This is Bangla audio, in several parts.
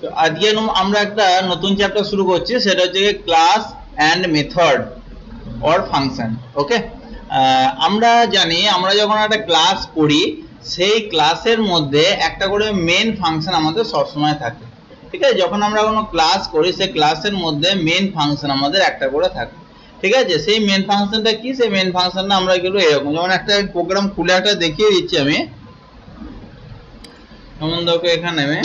তো আজকে আমরা একটা নতুন চ্যাপ্টার শুরু করছি, সেটা হচ্ছে class and method or function. Okay, আমরা জানি আমরা যখন একটা ক্লাস করি সেই ক্লাসের মধ্যে একটা করে মেন ফাংশন আমাদের সবসময় থাকে। ঠিক আছে, যখন আমরা কোনো ক্লাস করি সেই ক্লাসের মধ্যে মেন ফাংশন আমাদের একটা করে থাকে। ঠিক আছে, সেই মেন ফাংশনটা কি? সেই মেন ফাংশনটা আমরা কিন্তু এরকম, যেমন একটা প্রোগ্রাম খুলে একটা দেখিয়ে দিচ্ছি আমি। যেমন দেখো এখানে আমি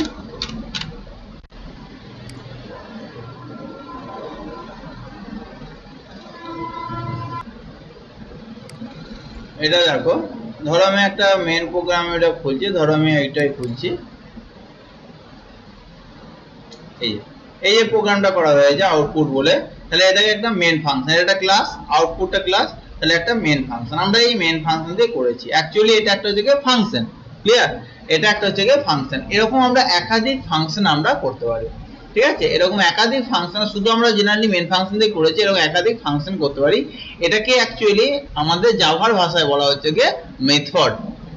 এটা দেখো, ধরো আমি একটা মেন প্রোগ্রাম এটা খুলছি, ধরো আমি এইটাই খুলছি। এই যে প্রোগ্রামটা করা হয়েছে আউটপুট বলে, তাহলে এটাকে একটা মেন ফাংশন, এটা ক্লাস, আউটপুটটা ক্লাস, তাহলে একটা মেন ফাংশন। আমরা এই মেন ফাংশন দিয়ে করেছি। অ্যাকচুয়ালি এটা একটা হচ্ছে ফাংশন, ক্লিয়ার? এটা একটা হচ্ছে ফাংশন। এরকম আমরা একাধিক ফাংশন আমরা করতে পারি। ঠিক আছে, এরকম একাধিক ফাংশন, শুধু আমরা জেনারেলি মেন ফাংশন দিয়ে করেছি, এরকম একাধিক ফাংশন করতে পারি। এটাকে অ্যাকচুয়ালি আমাদের জাভার ভাষায় বলা হচ্ছে মেথড।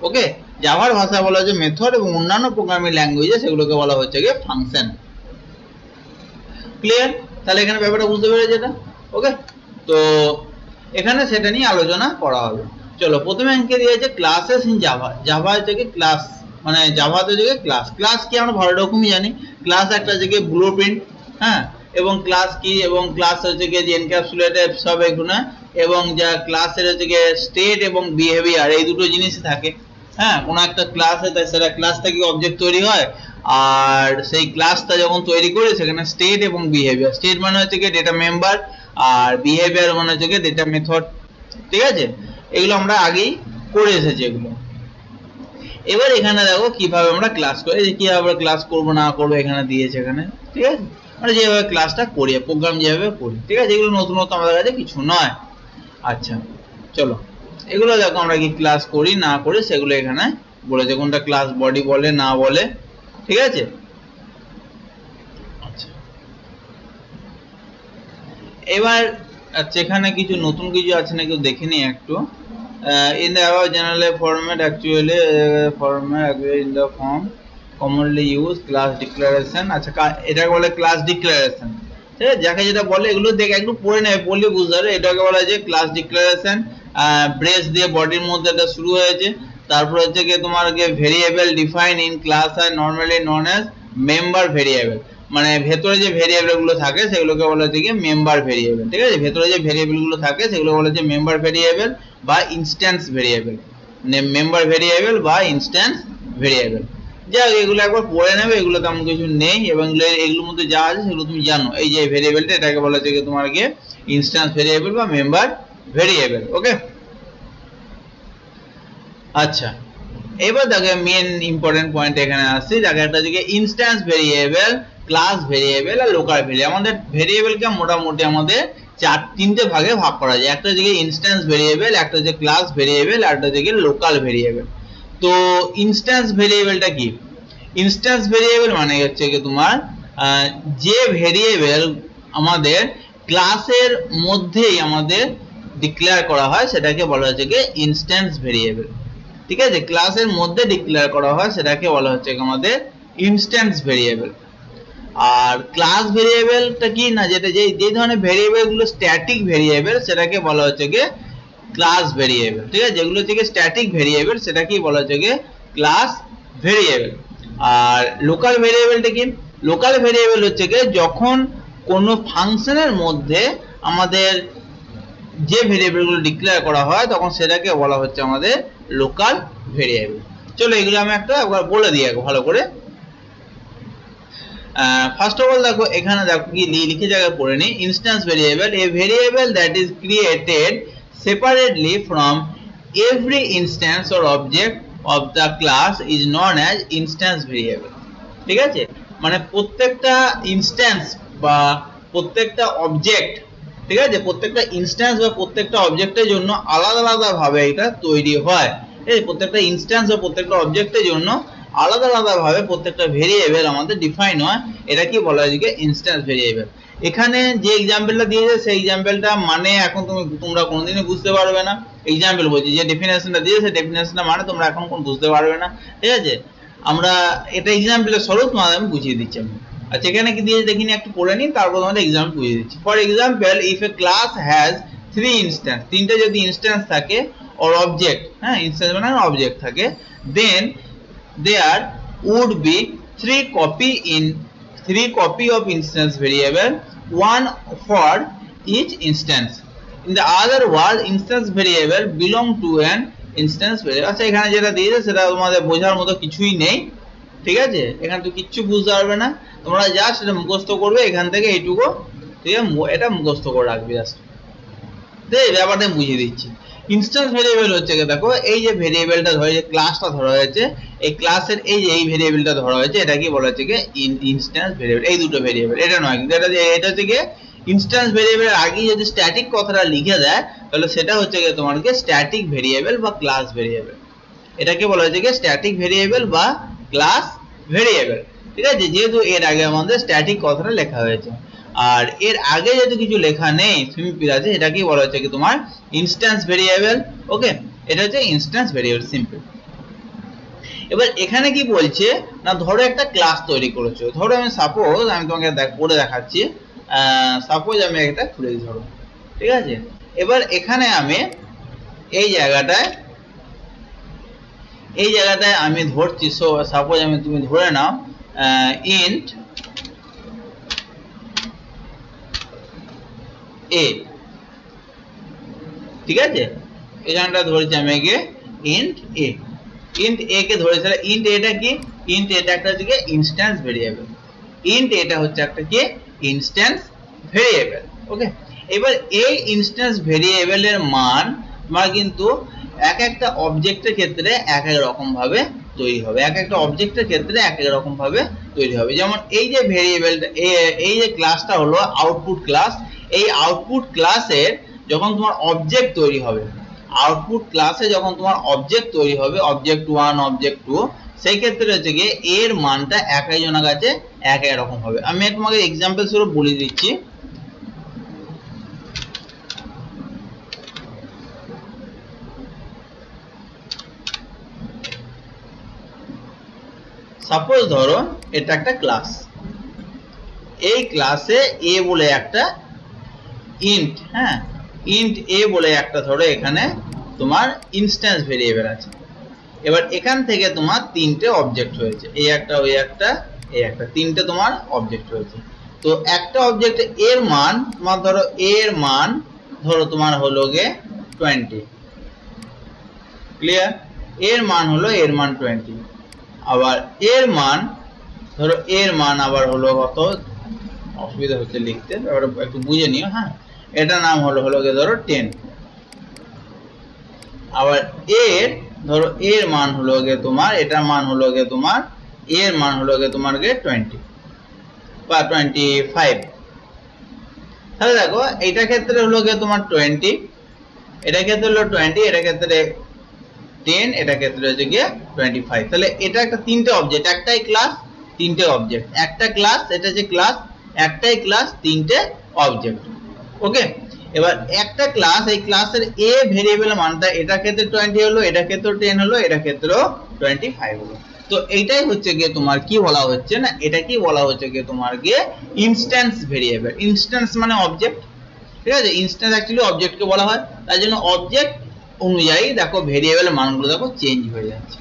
ওকে, জাভার ভাষায় বলা হচ্ছে মেথড, এবং অন্যান্য প্রোগ্রামিং ল্যাঙ্গুয়েজে সেগুলোকে বলা হচ্ছে ফাংশন। ক্লিয়ার? তাহলে এখানে ব্যাপারটা বুঝতে পেরেছি এটা। ওকে, তো এখানে সেটা নিয়ে আলোচনা করা হবে। চলো, প্রথমে অঙ্কে দিয়েছে ক্লাসেস ইন জাভা। জাভা হচ্ছে ক্লাস, মানে জাভাতে হচ্ছে ক্লাস। ক্লাস কি আমরা ভালো রকমই জানি। ক্লাস একটা হচ্ছে ব্লুপ্রিন্ট, হ্যাঁ, এবং ক্লাস কি, এবং ক্লাস হচ্ছে যে এনক্যাপসুলেটেড সব এগুলো, এবং যা ক্লাসের হচ্ছে স্টেট এবং বিহেভিয়ার, এই দুটো জিনিসই থাকে। হ্যাঁ, কোনো একটা ক্লাস আছে, সেটা ক্লাস থেকে অবজেক্ট তৈরি হয়, আর সেই ক্লাসটা যখন তৈরি করি সেখানে স্টেট এবং বিহেভিয়ার, স্টেট মানে হচ্ছে ডেটা মেম্বার, আর বিহেভিয়ার মানে হচ্ছে ডেটা মেথড। ঠিক আছে, এগুলো আমরা আগেই করে এসেছি এগুলো। এবার এখানে দেখো কিভাবে আমরা ক্লাস করি, কিভাবে আমরা ক্লাস করবো না করবো এখানে দিয়েছে এখানে। ঠিক আছে, আমরা যেভাবে ক্লাসটা করি, প্রোগ্রাম যেভাবে করি, ঠিক আছে, এগুলো নতুনত্ব আমাদের কাছে কিছু নয়। আচ্ছা, চলো এগুলো দেখো আমরা কি ক্লাস করি না করি সেগুলো এখানে বলেছে, কোনটা ক্লাস বডি বলে না বলে। ঠিক আছে, আচ্ছা এবার আচ্ছা এখানে কিছু নতুন কিছু আছে নাকি দেখে নিই একটু। in the above general format actually format in the form commonly used class declaration। আচ্ছা এটা বলে ক্লাস ডিক্লারেশন। ঠিক আছে, যাকে যেটা বলে এগুলো দেখে একটু পড়ে নেবে, পড়লে বুঝতে পারবে। এটাকে বলা যায় ক্লাস ডিক্লারেশন। ব্রেস দিয়ে বডির মধ্যে এটা শুরু হয়েছে। তারপর হচ্ছে তোমার variable define in class are normally known as member variable, মানে ভেতরে যে ভেরিয়েবল গুলো থাকে সেগুলোকে বলা হচ্ছে মেম্বার ভেরিয়েবল। ঠিক আছে, ভেতরে যে ভেরিয়েবল গুলো থাকে সেগুলো বলা হচ্ছে মেম্বার ভেরিয়েবল বা ইনস্ট্যান্স ভেরিয়েবল, মেম্বার ভেরিয়েবল বা ইনস্ট্যান্স ভেরিয়েবল। যাই হোক, এগুলো একবার পড়ে নেবে, এগুলো তেমন কিছু নেই, এবং এগুলোর মধ্যে যা আছে সেগুলো তুমি জানো। এই যে ভেরিয়েবলটা, এটাকে বলা হচ্ছে তোমার ইনস্ট্যান্স ভেরিয়েবল বা মেম্বার ভেরিয়েবল। ওকে, আচ্ছা এবার দেখো মেন ইম্পর্টেন্ট পয়েন্ট এখানে আসছে, যাকে একটা হচ্ছে ইনস্ট্যান্স ভেরিয়েবল, ক্লাস ভেরিয়েবল আর লোকাল ভেরিয়েবল। আমাদের ভেরিয়েবলকে মোটামুটি আমাদের তিনটে ভাগে ভাগ করা যায়। একটা হচ্ছে ইনস্ট্যান্স ভেরিয়েবল, একটা হচ্ছে ক্লাস ভেরিয়েবল, আর একটা হচ্ছে লোকাল ভেরিয়েবল। তো ইনস্ট্যান্স ভেরিয়েবলটা কি? ইনস্ট্যান্স ভেরিয়েবল মানে হচ্ছে তোমার যে ভেরিয়েবল আমাদের ক্লাসের মধ্যেই আমাদের ডিক্লেয়ার করা হয় সেটাকে বলা হচ্ছে ইনস্ট্যান্স ভেরিয়েবল। ঠিক আছে, ক্লাসের মধ্যে ডিক্লেয়ার করা হয় সেটাকে বলা হচ্ছে আমাদের ইনস্ট্যান্স ভেরিয়েবল। আর ক্লাস ভেরিয়েবলটা কি না, যেটা যে ধরনের ভেরিয়েবল গুলো স্ট্যাটিক ভেরিয়েবল সেটাকে বলা হচ্ছে ক্লাস ভেরিয়েবল। ঠিক আছে, যেগুলো হচ্ছে স্ট্যাটিক ভেরিয়েবল সেটাকেই বলা হচ্ছে ক্লাস ভেরিয়েবল। আর লোকাল ভেরিয়েবলটা কি? লোকাল ভেরিয়েবল হচ্ছে যখন কোনো ফাংশনের মধ্যে আমাদের যে ভেরিয়েবল গুলো ডিক্লেয়ার করা হয় তখন সেটাকে বলা হচ্ছে আমাদের লোকাল ভেরিয়েবল। চলো এগুলো আমি একবার বলে দিই ভালো করে। ফার্স্ট অফ অল দেখো এখানে দেখো কি লিখে জায়গায় পড়ে নি। Instance variable, A variable that is created separately from every instance or object of the class is known as instance variable. ঠিক আছে, মানে প্রত্যেকটা ইনস্ট্যান্স বা প্রত্যেকটা অবজেক্ট, ঠিক আছে, প্রত্যেকটা ইনস্ট্যান্স বা প্রত্যেকটা অবজেক্টের জন্য আলাদা আলাদা ভাবে এটা তৈরি হয়। এই প্রত্যেকটা ইনস্ট্যান্স বা প্রত্যেকটা অবজেক্টের জন্য আলাদা আলাদা ভাবে প্রত্যেকটা ভেরিয়েবল আমাদের ডিফাইন হয়। এটা কি বলা হয় ইনস্ট্যান্স ভেরিয়েবল। এখানে যে এক্সাম্পলটা দিয়েছে সেই এক্সাম্পলটা মানে এখন তোমরা কোনোদিনই বুঝতে পারবে না। এক্সাম্পল বলছি, যে ডেফিনেশনটা দিয়েছে সেই ডেফিনেশনটা মানে তোমরা এখন বুঝতে পারবে না। ঠিক আছে, আমরা এটা এক্সাম্পলের স্বরূপ তোমাদের আমি বুঝিয়ে দিচ্ছি আমি। আচ্ছা এখানে কি দিয়েছে দেখিনি একটু পড়ে নিই, তারপর তোমাদের एग्जांपल বুঝিয়ে দিচ্ছি। For example if a class has 3 instance, তিনটে যদি ইনস্ট্যান্স থাকে অর অবজেক্ট, হ্যাঁ ইনস্ট্যান্স মানে অবজেক্ট থাকে, দেন there would be 3 copy of instance variable, one for each instance. In the other word, instance variable belong to an instance variable. আচ্ছা এখানে যেটা দিয়েছে সেটা তোমাদের বোঝার মতো কিছুই নেই, ঠিক আছে, এখানে তো কিচ্ছু বুঝতে পারবে না, তোমরা জাস্ট এটা মুখস্থ করবে এখান থেকে এইটুকু, ঠিক আছে, এটা মুখস্থ করে রাখবে জাস্ট। এই ব্যাপারটা আমি বুঝিয়ে দিচ্ছি। ইনস্ট্যান্স ভেরিয়েবল হচ্ছে দেখো এই যে ভেরিয়েবলটা ধরে যে ক্লাসটা ধরা হয়েছে, এই ক্লাসের এই যে এই ভেরিয়েবলটা ধরা হয়েছে এটা কি বলা হচ্ছে কি ইনস্ট্যান্স ভেরিয়েবল, এই দুটো ভেরিয়েবল, এটা নয় কিন্তু এটা হচ্ছে কি ইনস্ট্যান্স ভেরিয়েবলের আগে যদি স্ট্যাটিক কথাটা লিখে দেয় তাহলে সেটা হচ্ছে কি তোমার কি স্ট্যাটিক ভেরিয়েবল বা ক্লাস ভেরিয়েবল, এটাকে বলা হচ্ছে কি স্ট্যাটিক ভেরিয়েবল বা ক্লাস ভেরিয়েবল, ঠিক আছে, যেহেতু এর আগে আমাদের স্ট্যাটিক কথাটা লেখা হয়েছে। আর এর আগে যেহেতু কিছু লেখা নেই সিম্পল আছে, এটাকেই বলা হচ্ছে কি তোমার ইনস্ট্যান্স ভেরিয়েবল। ওকে, এটা হচ্ছে ইনস্ট্যান্স ভেরিয়েবল সিম্পল। এবার এখানে কি বলছে না, ধরো একটা ক্লাস তৈরি করেছো, ধরো আমি সাপোজ আমি তোমাকে পড়ে দেখাচ্ছি, সাপোজ আমি একটা খুলে দিই ধরো, ঠিক আছে, এবার এখানে আমি এই জায়গাটায় আমি ধরছি, সাপোজ আমি তুমি ধরে নাও ইন্ট এ, ঠিক আছে, এখানটা ধরেছি আমি একে ইন্ট এ, ইন্ট এ কে ধরেছিল, ইন্ট এটা কি, ইন্ট এটা একটা হচ্ছে কি ইনস্ট্যান্স ভেরিয়েবল, ইন্ট এটা হচ্ছে একটা কি ইনস্ট্যান্স ভেরিয়েবল। ওকে, এবার এই ইনস্ট্যান্স ভেরিয়েবলের মান তোমার কিন্তু এক একটা অবজেক্টের ক্ষেত্রে এক এক রকম ভাবে তৈরি হবে, এক একটা অবজেক্টের ক্ষেত্রে এক এক রকম ভাবে তৈরি হবে। যেমন এই যে ভেরিয়েবলটা, এই যে ক্লাসটা হলো আউটপুট ক্লাস, এই আউটপুট ক্লাসের যখন তোমার অবজেক্ট তৈরি হবে, আউটপুট ক্লাসে যখন তোমার অবজেক্ট তৈরি হবে, অবজেক্ট 1 অবজেক্ট 2, সেই ক্ষেত্রে হচ্ছে গিয়ে এর মানটা এক একজনের কাছে এক এক রকম হবে। আমি তোমাকে এক্সাম্পল স্বরূপ বলে দিচ্ছি। সাপোজ ধরো এটা একটা ক্লাস, এই ক্লাসে এ বলে একটা ইন্ট, হ্যাঁ ইন্ট এ বলে একটা ধরো এখানে তোমার ইনস্ট্যান্স ভেরিয়েবল আছে। এবার এখান থেকে তোমার তিনটে অবজেক্ট হয়েছে, এই একটা ওই একটা এই একটা, তিনটে তোমার অবজেক্ট হয়েছে। তো একটা অবজেক্ট এর মান তোমার ধরো এর মান ধরো তোমার হলো গে 20, ক্লিয়ার, এর মান হলো এর মান 20, আবার এর মান ধরো এর মান আবার হলো কত, অসুবিধা হচ্ছে লিখতে, একটু বুঝে নিও, হ্যাঁ এটা নাম হলো গে ধরো 10, আবার এর ধরো এর মান হলো গে তোমার, এটার মান হলো গে তোমার, এর মান হলো গে তোমার গে 20 বা 25। তাহলে দেখো এইটা ক্ষেত্রে হলো গে তোমার 20, এটা ক্ষেত্রে হলো 20, এটা ক্ষেত্রে 10, এটা ক্ষেত্রে হচ্ছে গিয়ে 25। তাহলে এটা একটা তিনটে অবজেক্ট, একটাই ক্লাস তিনটে অবজেক্ট, একটা ক্লাস এটা যে ক্লাস, একটাই ক্লাস তিনটে অবজেক্ট। ওকে, এবার একটা ক্লাস, এই ক্লাসের এ ভেরিয়েবল মানটা এটা ক্ষেত্রে 20 হলো, এটা ক্ষেত্রে 10 হলো, এটা ক্ষেত্রেও 25 হলো। তো এইটাই হচ্ছে গিয়ে তোমার কি বলা হচ্ছে না, এটা কি বলা হচ্ছে গিয়ে তোমার গিয়ে ইনস্ট্যান্স ভেরিয়েবল। ইনস্ট্যান্স মানে অবজেক্ট, ঠিক আছে, ইনস্ট্যান্স অ্যাকচুয়ালি অবজেক্টকে বলা হয়, তার জন্য অবজেক্ট অনুযায়ী দেখো ভেরিয়েবলের মানগুলো দেখো চেঞ্জ হয়ে যাচ্ছে,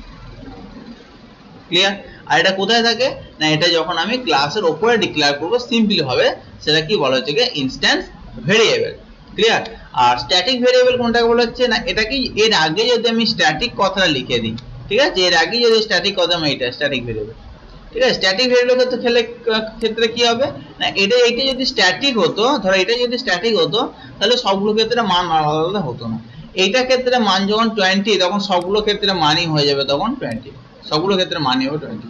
ক্লিয়ার। আর এটা কোথায় থাকে না, এটা যখন আমি ক্লাসের উপরে ডিক্লেয়ার করব সিম্পলি হবে, সেটা কি বলা হচ্ছে গিয়ে ইনস্ট্যান্স ভেরিয়েবল, ক্লিয়ার। আর স্ট্যাটিক ভেরিয়েবল কোনটাকে বলা হচ্ছে না, এটা কি এর আগে যদি আমি স্ট্যাটিক কথাটা লিখে দিই, ঠিক আছে, এর আগে যদি স্ট্যাটিক কথা আমি এটা স্ট্যাটিক ভেরিয়েবল, ঠিক আছে, স্ট্যাটিক ভেরিয়েবল ক্ষেত্রে কি হবে না, এইটা যদি স্ট্যাটিক হতো, ধরো এটা যদি স্ট্যাটিক হতো তাহলে সবগুলো ক্ষেত্রে মান আলাদা আলাদা হতো না। এইটা ক্ষেত্রে মান যখন 20 তখন সবগুলো ক্ষেত্রে মানই হয়ে যাবে তখন 20, সবগুলো ক্ষেত্রে মানই হবে 20।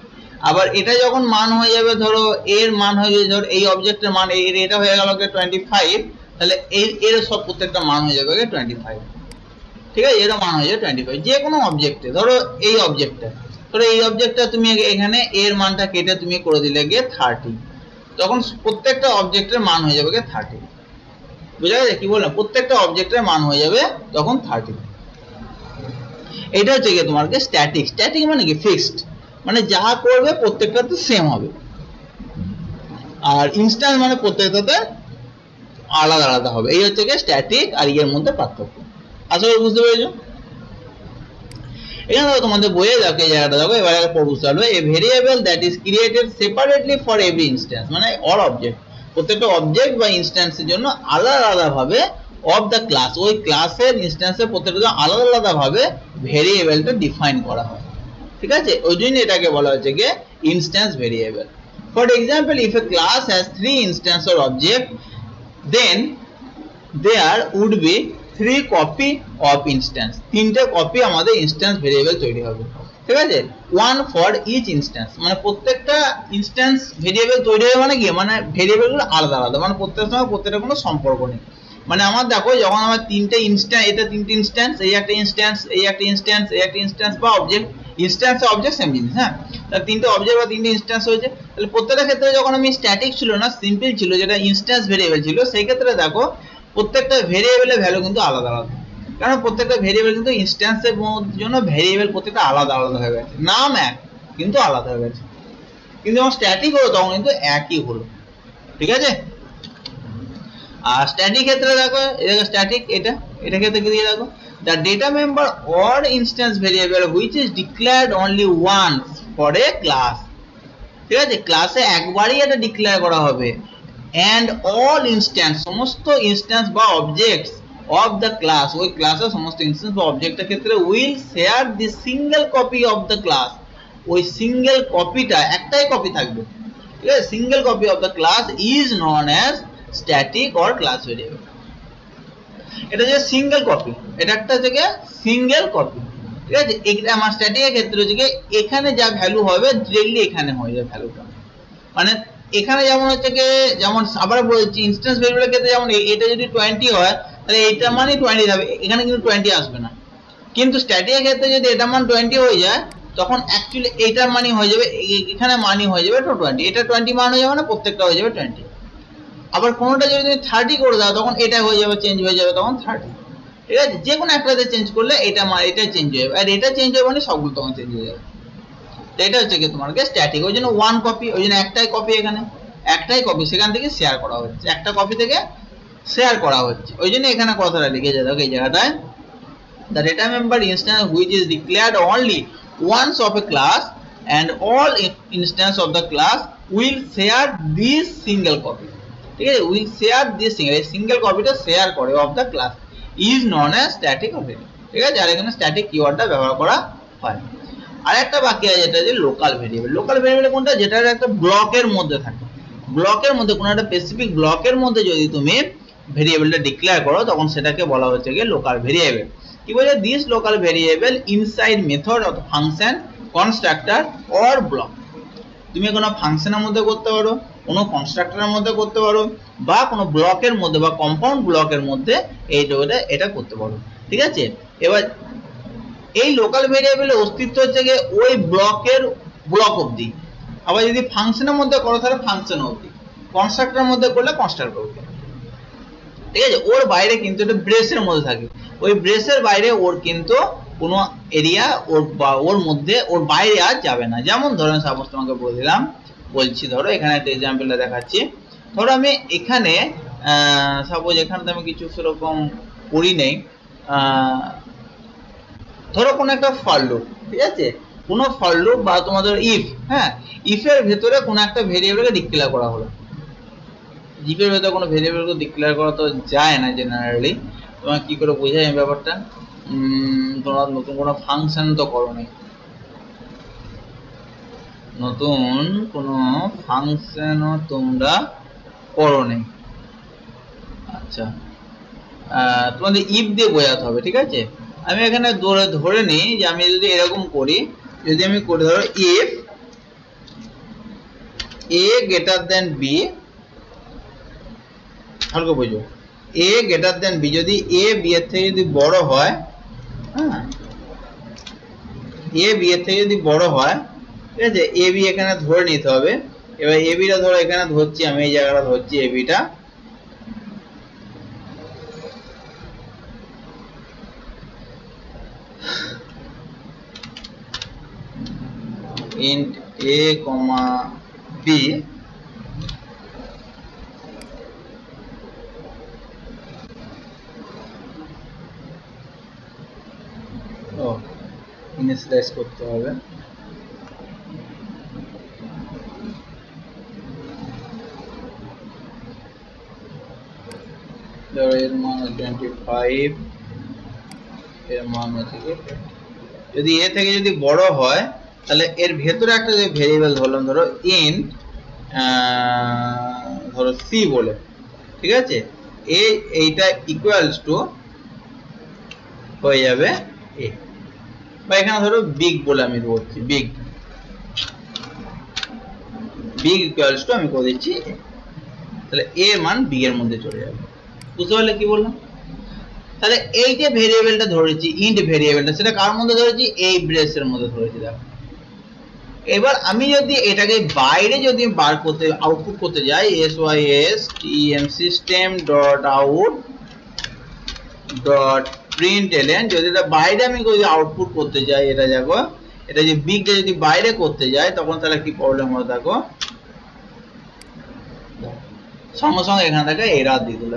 আবার এটা যখন মান হয়ে যাবে, ধরো এর মান হয়ে যাবে, ধরো এই অবজেক্টের মান এটা হয়ে গেল 25, তাহলে এর সব প্রত্যেকটা মান হয়ে যাবে 25, ঠিক আছে, এর মান হয়ে যাবে 25। যে কোনো অবজেক্টে ধরো এই অবজেক্টটা, ধরো এই অবজেক্টটা তুমি এখানে এর মানটা কেটে তুমি করে দিলে গিয়ে 30, তখন প্রত্যেকটা অবজেক্টের মান হয়ে যাবে 30, বুঝা গেছে কি বললাম, প্রত্যেকটা অবজেক্টের মান হয়ে যাবে তখন 30। এটা হচ্ছে গিয়ে তোমার স্ট্যাটিক, স্ট্যাটিক মানে কি ফিক্সড, মানে যা করবে প্রত্যেকটা তো সেম হবে, আর ইনস্ট্যান্স মানে প্রত্যেকটাতে আলাদা আলাদা হবে। এই হচ্ছে গিয়ে স্ট্যাটিক আর এর মধ্যে পার্থক্য। আশা করি বুঝতে পেরেছো। এখানে দেখো তোমাদের বইয়ে দেখো এই জায়গাটা দেখো, এবার বুঝতে পারবে a variable that is created separately for every instance, মানে অল অবজেক্ট, প্রত্যেকটা অবজেক্ট বা ইনস্ট্যান্সের জন্য আলাদা আলাদা ভাবে অফ দ্য ক্লাস, ওই ক্লাসের ইনস্ট্যান্সের প্রত্যেকটা আলাদা আলাদা ভাবে ভেরিয়েবলটা ডিফাইন করা হয়। ঠিক আছে, ওই জন্য এটাকে বলা হচ্ছে গিয়ে instance variable. For example, if a class has 3 instance or object, then there would be 3 copy of instance, তিনটে কপি আমাদের ইনস্ট্যান্স ভেরিয়েবল তৈরি হবে। ঠিক আছে, ওয়ান ফর ইচ ইনস্ট্যান্স, মানে প্রত্যেকটা ইনস্ট্যান্স ভেরিয়েবল তৈরি হবে মানে কি, মানে ভেরিয়েবলগুলো আলাদা আলাদা, মানে প্রত্যেকটা সময় প্রত্যেকটা কোনো সম্পর্ক নেই। মানে আমার দেখো যখন আমার তিনটে ইনস্ট্যান্স, এটা তিনটে ইনস্ট্যান্স, এই একটা ইনস্ট্যান্স, এই একটা ইনস্ট্যান্স, এই একটা ইনস্ট্যান্স বা অবজেক্ট, ইনস্ট্যান্স আর অবজেক্ট সেম জিনিস, হ্যাঁ, তাহলে তিনটে অবজেক্ট বা তিনটে ইনস্ট্যান্স হয়েছে। তাহলে প্রত্যেকটা ক্ষেত্রে যখন আমি স্ট্যাটিক ছিল না, সিম্পল ছিল, যেটা ইনস্ট্যান্স ভেরিয়েবল ছিল, সেই ক্ষেত্রে দেখো প্রত্যেকটা ভেরিয়েবলের ভ্যালু কিন্তু আলাদা আলাদা, কারণ প্রত্যেকটা ভেরিয়েবল কিন্তু ইনস্ট্যান্সের জন্য ভেরিয়েবল প্রত্যেকটা আলাদা আলাদা হয়ে গেছে, নাম এক কিন্তু আলাদা হয়ে গেছে। কিন্তু যখন স্ট্যাটিক হলো তখন কিন্তু একই হলো। ঠিক আছে, আর স্ট্যাটিক ক্ষেত্রে দেখো, এটা স্ট্যাটিক, এটা ক্ষেত্রে কি দিয়ে দেখো, the data member or instance variable which is declared only once for a class, ঠিক আছে, ক্লাসে একবারই এটা ডিক্লেয়ার করা হবে, and all instance, সমস্ত ইনস্ট্যান্স বা অবজেক্টস অফ দ্য ক্লাস, ওই ক্লাসের সমস্ত ইনস্ট্যান্স বা অবজেক্টের ক্ষেত্রে will share the single copy of the class, ওই সিঙ্গেল কপিটা একটাই কপি থাকবে। ঠিক আছে, single copy of the class is known as static or class variable. এটা যে সিঙ্গেল কপি, এটা একটা থেকে সিঙ্গেল কপি। ঠিক আছে, এটা আমার স্ট্যাটিকের ক্ষেত্রে হচ্ছে কি, এখানে যা ভ্যালু হবে ডিরেক্টলি এখানে হয়ে যাবে ভ্যালুটা, মানে এখানে যেমন হচ্ছে কি, যেমন আবার বলছি ইনস্ট্যান্স ভেরিয়েবলের ক্ষেত্রে যেমন এটা যদি 20 হয় তাহলে এটা মানে 20 হবে, এখানে কিন্তু 20 আসবে না। কিন্তু স্ট্যাটিকের ক্ষেত্রে যদি এটা মান 20 হয়ে যায় তখন অ্যাকচুয়ালি এটার মানই হয়ে যাবে, এখানে মানই হয়ে যাবে 20, এটা 20 মান হয়ে যাবে না, প্রত্যেকটা হয়ে যাবে 20। আবার কোনোটা যদি তুমি 30 করে দাও তখন এটা হয়ে যাবে, চেঞ্জ হয়ে যাবে তখন 30। ঠিক আছে, যে কোনো একটাতে চেঞ্জ করলে এটা চেঞ্জ হয়ে যাবে, আর এটা চেঞ্জ হবে মানে সবগুলো তখন চেঞ্জ হয়ে যাবে। এটা হচ্ছে কি তোমার স্ট্যাটিক, ওই জন্য ওয়ান কপি, ওই জন্য একটাই কপি, এখানে একটাই কপি, সেখান থেকে শেয়ার করা হচ্ছে, একটা কপি থেকে শেয়ার করা হচ্ছে, ওই জন্য এখানে কথাটা লিখে যাবে এই জায়গাটায়, the data member instance which is declared only once of a class and all instance of the class will share this single copy, ঠিক আছে, will share this single copyটা শেয়ার করে of the class is known as static variable। ঠিক আছে, আর এখানে স্ট্যাটিক কিওয়ার্ডটা ব্যবহার করা হয়। আর একটা বাকি আছে যেটা যে লোকাল ভেরিয়েবল। লোকাল ভেরিয়েবল কোনটা, যেটা একটা ব্লকের মধ্যে থাকে, ব্লকের মধ্যে কোনো একটা স্পেসিফিক ব্লকের মধ্যে যদি তুমি ভেরিয়েবলটা ডিক্লেয়ার করো তখন সেটাকে বলা হচ্ছে গিয়ে লোকাল ভেরিয়েবল। কি বলে, this local variable inside method of function, constructor or block, তুমি কোনো ফাংশনের মধ্যে করতে পারো, কোনো কনস্ট্রাক্টরের মধ্যে করতে পারো, বা কোনো ব্লকের মধ্যে বা কম্পাউন্ড ব্লকের মধ্যে এটা করতে পারো। ঠিক আছে, এবার এই লোকাল ভেরিয়েবলের অস্তিত্ব হচ্ছে গিয়ে ওই ব্লক অবধি, আবার যদি ফাংশনের মধ্যে করো তাহলে ফাংশন অবধি, কনস্ট্রাক্টরের মধ্যে করলে কনস্ট্রাক্টর অবধি। ঠিক আছে, ওর বাইরে কিন্তু এটা ব্রেসের মধ্যে থাকে, ওই ব্রেসের বাইরে ওর কিন্তু কোনো এরিয়া ওর মধ্যে ওর বাইরে আর যাবে না। যেমন ধরেন সাপোজ তোমাকে বলছি, ধরো এখানে একটা এক্সাম্পলটা দেখাচ্ছি। ধরো আমি এখানে সাপোজ এখানে আমি কিছু সেরকম করি নেই, ধরো কোনো একটা ফর লুপ, ঠিক আছে, কোনো ফর লুপ বা তোমাদের ইফ, হ্যাঁ, ইফের ভেতরে কোনো একটা ভেরিয়েবলকে ডিক্লেয়ার করা হলো। ইফের ভেতরে কোনো ভেরিয়েবলকে ডিক্লেয়ার করা তো যায় না জেনারেলি, তোমার কি করে বোঝাই এই ব্যাপারটা, তোমরা নতুন কোনো ফাংশন তো করো নি, নতুন কোনো ফাংশনও তোমরা করো নি। আচ্ছা, তোমাদের ইফ দিয়ে বোঝাতে হবে। ঠিক আছে, আমি এখানে ধরে নিই যে আমি যদি এরকম করি, যদি আমি করি ধরো if a greater than b, হালকা বুঝো, a greater than b, যদি a b এর থেকে যদি বড় হয়, হ্যাঁ, a b এর থেকে যদি বড় হয়, ঠিক আছে, a b এখানে ধরে নিতে হবে। এবার a b টা ধরো এখানে ধরছি, আমি এই জায়গাটা ধরছি a b টা, int a, b, ইনিশিয়ালাইজ করতে হবে। এর মান 25, এর মান হচ্ছে কি, যদি এ থেকে যদি বড় হয় তাহলে এর ভেতরে একটা যে ভেরিয়েবল ধরলাম, ধরো ইন ধরো সি বলে, ঠিক আছে, এইটা ইকুয়ালস টু হয়ে যাবে এ, বা এখানে ধরো বিগ বলে আমি বলছি, বিগ ইকুয়ালস টু আমি করে দিচ্ছি এ, তাহলে এ মান বিগ এর মধ্যে চলে যাবে। বুঝতে পারলে কি বললাম? তাহলে এই যে ভেরিয়েবলটা ধরেছি, ইন্ট ভেরিয়েবলটা, সেটা কার মধ্যে ধরেছি? এই ব্রেসের মধ্যে ধরেছি। দেখো এবার আমি যদি এটাকে বাইরে যদি বার করতে, আউটপুট করতে যাই, sys system dot out dot println, যদি এটা বাইরে আমি যদি আউটপুট করতে যাই, এটা দেখো, এটা যে বিগটা যদি বাইরে করতে যাই তখন তাহলে কি প্রবলেম হয়? দেখো সঙ্গে সঙ্গে এখানে দেখো এরর দিয়ে দিল।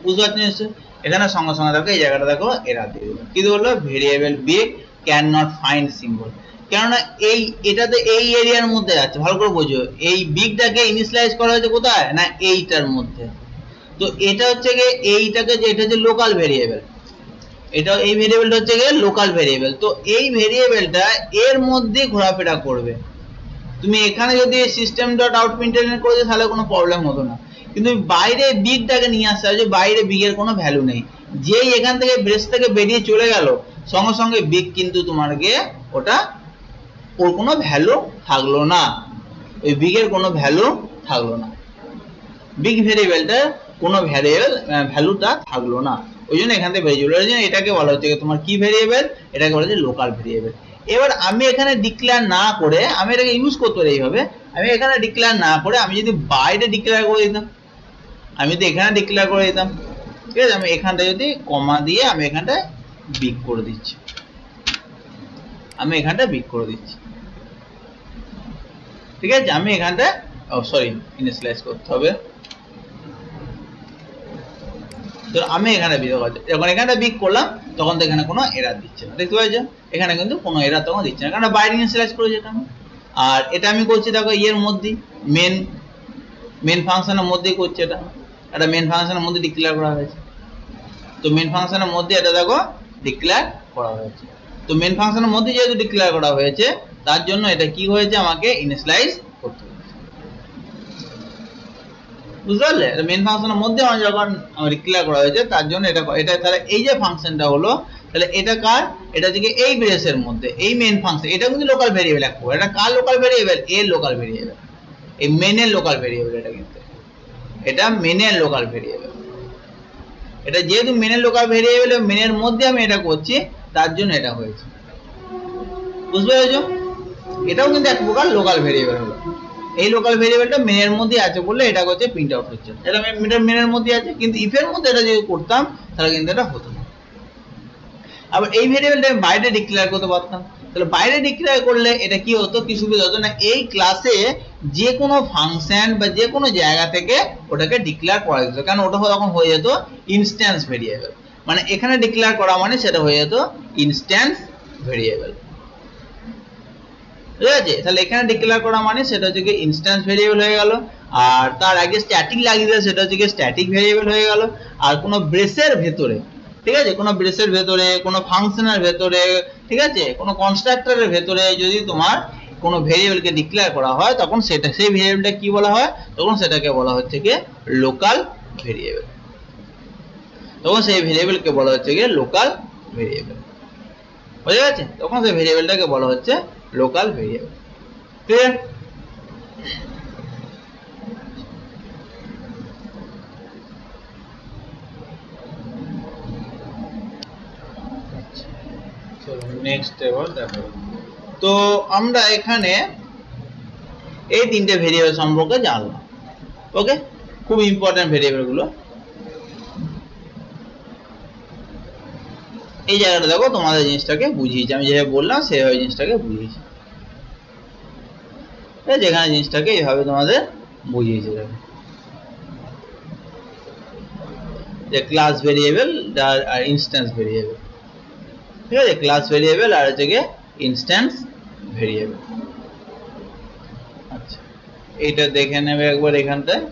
বুঝতে পারছেন নিশ্চয়ই? এখানে সঙ্গে সঙ্গে দেখো এই জায়গাটা দেখো এরর দিয়ে দিল। কি বললো? Variable big can not find symbol. কেননা এটাতে এই এরিয়ার মধ্যে আছে, ভালো করে বোঝো, এই বিগটাকে ইনিশিয়ালাইজ করা হয়েছে কোথায়? না এইটার মধ্যে। তো এটা হচ্ছে গিয়ে এইটাকে, যে এটা যে লোকাল ভেরিয়েবল, এটা এই ভেরিয়েবলটা হচ্ছে গিয়ে লোকাল ভেরিয়েবল। তো এই ভেরিয়েবলটা এর মধ্যে ঘোরাফেরা করবে। তুমি এখানে যদি সিস্টেম ডট আউট প্রিন্টলন করে দিও তাহলে কোনো প্রবলেম হতো না, কিন্তু বাইরে বিগটাকে নিয়ে আসতে হবে, যে বাইরে বিগের কোনো ভ্যালু নেই, যেই এখান থেকে ব্রেস থেকে বেরিয়ে চলে গেল সঙ্গে সঙ্গে বিগ কিন্তু তোমাকে ওটা, ওর কোনো ভ্যালু থাকলো না, ওই বিগের কোনো ভ্যালু থাকলো না, বিগ ভেরিয়েবলটা কোনো ভ্যালুটা থাকলো না, ওই জন্য এখান থেকে বেরিয়ে চলে। ওই জন্য এটাকে বলা হচ্ছে তোমার কি ভেরিয়েবল? এটাকে বলা হচ্ছে লোকাল ভেরিয়েবল। এবার আমি এখানে ডিক্লেয়ার না করে, আমি এটাকে ইউজ করতে পারি এইভাবে, আমি এখানে ডিক্লেয়ার না করে আমি যদি বাইরে ডিক্লেয়ার করে দিতাম, আমি যদি এখানে ডিক্লেয়ার করে দিতাম, ঠিক আছে, আমি এখানটা যদি কমা দিয়ে আমি এখানটা বিগ করে দিচ্ছি, আমি এখানটা বিগ করে দিচ্ছি, ঠিক আছে, আমি এখানটা সরি ইনিশিয়ালাইজ করতে হবে। তো আমি এখানে বিগ করছি, যখন এখানে বিগ করলাম তখন তো এখানে কোনো এরর দিচ্ছে না, দেখতে পাচ্ছ? এখানে কিন্তু কোনো এরর তখন দিচ্ছে না, কারণ বাইরে ইনিশিয়ালাইজ করেছি এটা। আর এটা আমি করছি দেখো এর মধ্যে মেন ফাংশনের মধ্যেই করছি, এটা মেন ফাংশনের মধ্যে ডিক্লেয়ার করা হয়েছে। তো মেন ফাংশনের মধ্যে এটা দেখো ডিক্লেয়ার করা হয়েছে। তো মেন ফাংশনের মধ্যে যেহেতু ডিক্লেয়ার করা হয়েছে তার জন্য এটা কি হয়েছে? আমাকে ইনিশিয়ালাইজ করতে হবে। বুঝতে পারলে? মেন ফাংশনের মধ্যে আমার যখন ডিক্লেয়ার করা হয়েছে তার জন্য এটা তাহলে এই যে ফাংশনটা হলো, তাহলে এটা কার? এটা থেকে এই ব্রেসের মধ্যে, এই মেন ফাংশন, এটা কিন্তু লোকাল ভেরিয়েবল। এটা কার লোকাল ভেরিয়েবল? এর লোকাল ভেরিয়েবল, এই মেনের লোকাল ভেরিয়েবল। এটা কিন্তু এটা মেনের লোকাল ভেরিয়েবল। এটা যেহেতু মেনের লোকাল ভেরিয়েবল, মেনের মধ্যে আমি এটা করছি, তার জন্য এটা হয়েছে। বুঝতে পেরেছো? এটাও কিন্তু এক প্রকার লোকাল ভেরিয়েবল হলো। এই লোকাল ভেরিয়েবলটা মেনের মধ্যে আছে বলে এটা হচ্ছে প্রিন্ট আউট হচ্ছে, এটা মেনের মধ্যে আছে, কিন্তু ইফের মধ্যে এটা যদি করতাম তাহলে কিন্তু এটা হতো না। আবার এই ভেরিয়েবলটা আমি বাইরে ডিক্লেয়ার করতে পারতাম, তাহলে বাইরে ডিক্লেয়ার করলে এটা কি হতো, কি সুবিধা হতো না, এই ক্লাসে যে কোনো ফাংশন বা যে কোনো জায়গা থেকে ওটাকে ডিক্লেয়ার করা যেত, কারণ ওটা তখন হয়ে যেত ইনস্ট্যান্স ভেরিয়েবল। মানে এখানে ডিক্লেয়ার করা মানে সেটা হয়ে যেত ইনস্ট্যান্স ভেরিয়েবল, ঠিক আছে? তাহলে এখানে ডিক্লেয়ার করা মানে সেটা হচ্ছে কি ইনস্ট্যান্স ভেরিয়েবল হয়ে গেল, আর তার আগে স্ট্যাটিক লাগিয়ে দিলে সেটা হচ্ছে কি স্ট্যাটিক ভেরিয়েবল হয়ে গেল। আর কোনো ব্রেসের ভেতরে, ঠিক আছে, কোনো ব্রেসের ভেতরে, কোনো ফাংশনের ভেতরে, ঠিক আছে, কোনো কনস্ট্রাক্টরের ভেতরে যদি তোমার কোনো ভেরিয়েবলকে ডিক্লেয়ার করা হয় তখন সেটা, সেই ভেরিয়েবলটা কি বলা হয়? তখন সেটাকে বলা হচ্ছে কি লোকাল ভেরিয়েবল। তখন সেই ভেরিয়েবলকে বলা হচ্ছে কি লোকাল ভেরিয়েবল, বুঝে গেছে? তখন সেই ভেরিয়েবলটাকে বলা হচ্ছে লোকাল ভেরিয়েবল। ক্লিয়ার? নেক্সট এবার দেখো, তো আমরা এখানে এই তিনটে ভেরিয়েবল সম্পর্কে জানলাম। ওকে, খুব ইম্পর্টেন্ট ভেরিয়েবল গুলো। এই জায়গাটা দেখো তোমাদের জিনিসটাকে বুঝিয়েছি, আমি যেভাবে বললাম সেভাবে জিনিসটাকে বুঝিয়েছি, যেখানে জিনিসটাকে এইভাবে তোমাদের বুঝিয়েছি, দেখো যে ক্লাস ভেরিয়েবল আর ইনস্ট্যান্স ভেরিয়েবল, ঠিক আছে, ক্লাস ভেরিয়েবল আর হচ্ছে গিয়ে ইনস্ট্যান্স ভেরিয়েবল। আচ্ছা, এইটা দেখে নেবে একবার এখানটায়।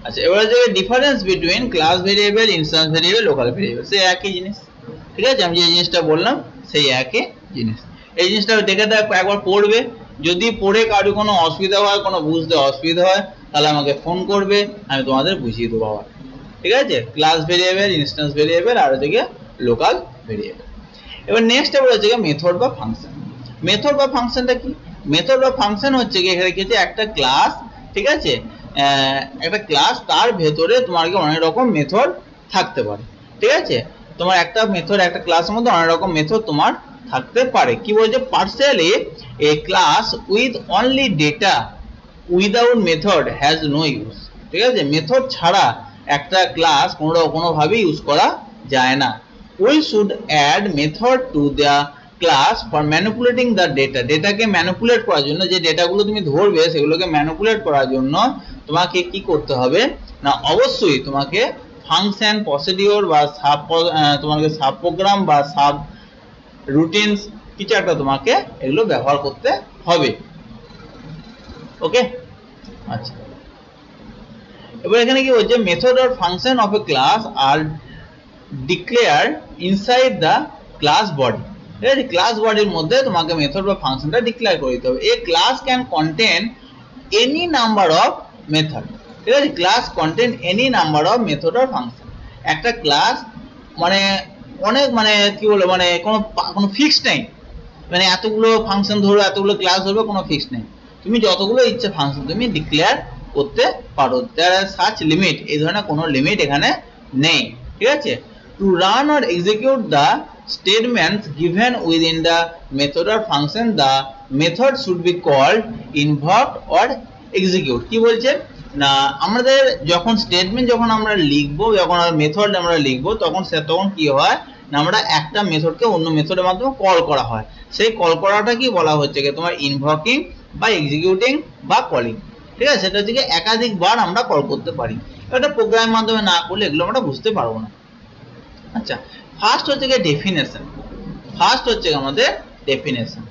আচ্ছা, এবার যে difference between class variable, instance variable, local variable, সেই একই জিনিস। ঠিক আছে, আমি যে জিনিসটা বললাম সেই একই জিনিস। এই জিনিসটা দেখে একবার পড়বে, যদি পড়ে কারো কোনো অসুবিধা হয়, কোনো বুঝতে অসুবিধা হয়, তাহলে আমাকে ফোন করবে, আমি তোমাদের বুঝিয়ে দেবো আবার। ঠিক আছে, ক্লাস ভেরিয়েবল, ইনস্ট্যান্স ভেরিয়েবল আর হচ্ছে লোকাল ভেরিয়েবল। এবার নেক্সট বলেছে মেথড বা ফাংশন। মেথড বা ফাংশনটা কি? মেথড বা ফাংশন হচ্ছে কি, এখানে কি একটা ক্লাস, ঠিক আছে, একটা ক্লাস, তার ভেতরে তোমার কি অনেক রকম মেথড থাকতে পারে। ঠিক আছে, তোমার একটা মেথড, একটা ক্লাসের মধ্যে অনেক রকম মেথড তোমার থাকতে পারে। কি বলছে, partially a class with only data without method has no use. ঠিক আছে, মেথড ছাড়া একটা ক্লাস কোনোভাবেই ইউজ করা যায় না। We should add method to the class for manipulating the data. ডেটাকে ম্যানিপুলেট করার জন্য, যে ডেটাগুলো তুমি ধরবে সেগুলোকে ম্যানিপুলেট করার জন্য তোমাকে কি করতে হবে না, অবশ্যই তোমাকে ফাংশন, প্রসিডিওর বা তোমাকে সাব প্রোগ্রাম বা সাব রুটিনস কিছু একটা তোমাকে এগুলো ব্যবহার করতে হবে। ওকে, আচ্ছা, এবার এখানে কি বলছে, method or function of a class are declared inside the class body. ঠিক আছে, ক্লাস বডির মধ্যে তোমাকে মেথড বা ফাংশনটা ডিক্লেয়ার করে দিতে হবে। A class can contain any number of method. ঠিক আছে, class contain any number of method or function. একটা ক্লাস মানে অনেক, মানে কি বলবো, মানে কোনো ফিক্সড নেই, মানে এতগুলো ফাংশন ধরো, এতগুলো ক্লাস ধরবে, কোনো ফিক্সড নেই। তুমি যতগুলো ইচ্ছে ফাংশন তুমি ডিক্লেয়ার করতে পারো। দেয়ার আর সাচ লিমিট, এই ধরনের কোনো লিমিট এখানে নেই। ঠিক আছে, to run or execute the statements given within the method or function, the method should be called invoked or execute. কি বলছে না, আমাদের যখন স্টেটমেন্ট যখন আমরা লিখবো, যখন মেথড আমরা লিখবো, তখন কি হয় না, আমরা একটা মেথডকে অন্য মেথডের মাধ্যমে কল করা হয়। সেই কল করাটা কি বলা হচ্ছে, তোমার ইনভকিং বা এক্সিকিউটিং বা কলিং। ঠিক আছে, সেটা হচ্ছে একাধিকবার আমরা কল করতে পারি। এটা প্রোগ্রামের মাধ্যমে না করলে এগুলো আমরা বুঝতে পারবো না। আচ্ছা, ফার্স্ট হচ্ছে ডেফিনেশন। ফার্স্ট হচ্ছে আমাদের ডেফিনেশন।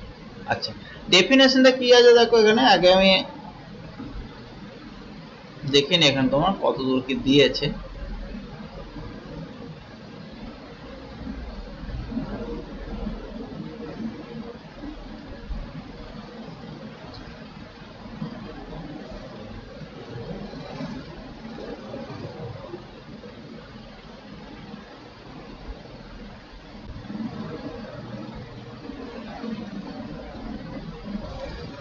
আচ্ছা, ডেফিনেশনটা কি আছে দেখো, এখানে আগে আমি দেখিনি, এখানে তোমার কত দূর কি দিয়েছে।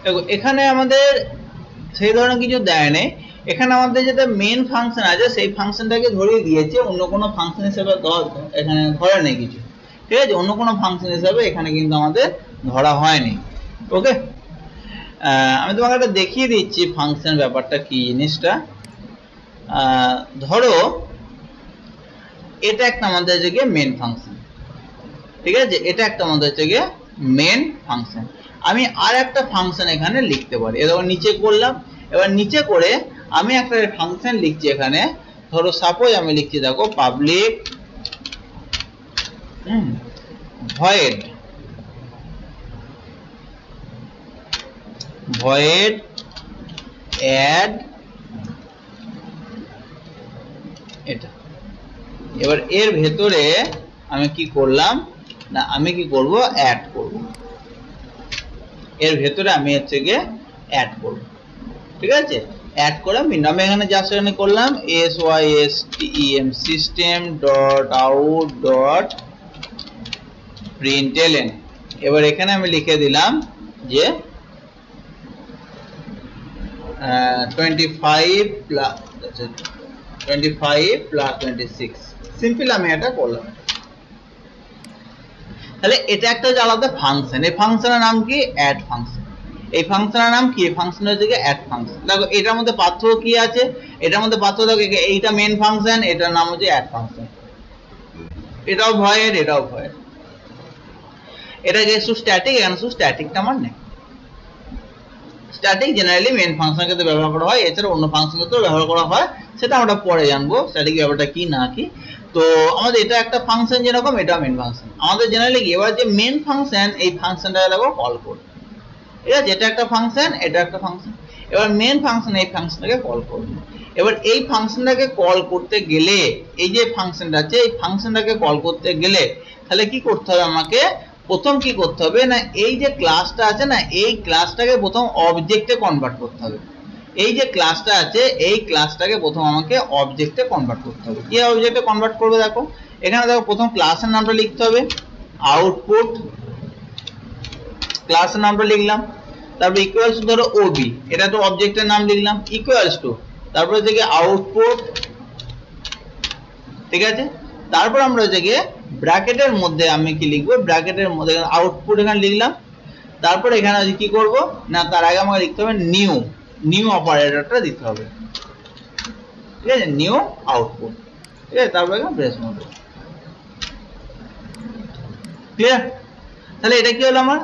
দেখো, এখানে আমাদের সেই ধরনের কিছু দেয় নেই। এখানে আমাদের যেটা মেন ফাংশন আছে সেই ফাংশনটাকে ধরিয়ে দিয়েছে, অন্য কোনো ফাংশন হিসেবে এখানে ধরে নেই কিছু। ঠিক আছে, অন্য কোনো ফাংশন হিসেবে এখানে কিন্তু আমাদের ধরা হয়নি। ওকে, আমি তোমাকে একটা দেখিয়ে দিচ্ছি ফাংশন ব্যাপারটা কি জিনিসটা। ধরো এটা একটা আমাদের হচ্ছে মেন ফাংশন। ঠিক আছে, এটা একটা আমাদের হচ্ছে মেন ফাংশন। আমি আর একটা ফাংশন এখানে লিখতে পারি। এবার নিচে করলাম, এবার নিচে করে আমি একটা ফাংশন লিখছি এখানে। ধরো সাপোজ আমি লিখছি, দেখো, পাবলিক ভয়েড অ্যাড এটা। এবার এর ভেতরে আমি কি করলাম না, আমি কি করব, অ্যাড করব। এর ভেতরে আমি হচ্ছে অ্যাড করব। ঠিক আছে, অ্যাড করে আমি এখানে জাস্ট এখানে করলাম system system dot out dot println. এবার এখানে আমি লিখে দিলাম যে 25 প্লাস 26। সিম্পল আমি এটা করলাম। তাহলে এটা একটা আলাদা ফাংশন। এই ফাংশনের নাম কি, অ্যাড ফাংশন। এই ফাংশনের নাম কি, ফাংশনের হচ্ছে অ্যাড ফাংশন। দেখো এটার মধ্যে পার্থক্য কি আছে, এটার মধ্যে পার্থক্য দেখো, এইটা মেন ফাংশন, এটার নাম হচ্ছে অ্যাড ফাংশন। এটাও ভয়েড, এটাও ভয়েড। এটা শুধু স্ট্যাটিক, এখানে শুধু স্ট্যাটিকটা আমার নেই। স্ট্যাটিক জেনারেলি মেন ফাংশনের ক্ষেত্রে ব্যবহার করা হয়, এছাড়া অন্য ফাংশনের ক্ষেত্রে ব্যবহার করা হয়, সেটা আমরা পরে জানবো স্ট্যাটিক ব্যাপারটা কি না কি। তো আমাদের এটা একটা ফাংশন যেরকম এটা মেন ফাংশন আমাদের জেনারেলি কি এবার যে মেন ফাংশন এই ফাংশনটাকে দেখো কল করবে ঠিক আছে এটা একটা ফাংশন এটা একটা ফাংশন এবার মেন ফাংশন এই ফাংশনটাকে কল করবে এবার এই ফাংশনটাকে কল করতে গেলে এই যে ফাংশনটা আছে এই ফাংশনটাকে কল করতে গেলে তাহলে কি করতে হবে আমাকে প্রথম কি করতে হবে না এই যে ক্লাসটা আছে না এই ক্লাসটাকে প্রথম অবজেক্টে কনভার্ট করতে হবে এই যে ক্লাসটা আছে এই ক্লাসটাকে প্রথম আমাকে অবজেক্টে কনভার্ট করতে হবে কি অবজেক্টে কনভার্ট করবে দেখো এখানে দেখো প্রথম ক্লাসের নামটা লিখতে হবে আউটপুট ক্লাসের নামটা লিখলাম তারপর ইকুয়ালস টু ধরো ওবি এটা তো অবজেক্টের নাম লিখলাম ইকুয়ালস টু তারপর হচ্ছে কি আউটপুট ঠিক আছে তারপর আমরা হচ্ছে কি ব্র্যাকেটের মধ্যে আমি কি লিখবো ব্র্যাকেটের মধ্যে আউটপুট এখানে লিখলাম তারপর এখানে কি করব না তার আগে আমাকে লিখতে হবে নিউ অপারেটরটা দিতে হবে ঠিক আছে নিউ আউটপুট ঠিক আছে তারপর এখানে ব্রেস মধ্যে ক্লিয়ার তাহলে এটা কি হলো আমার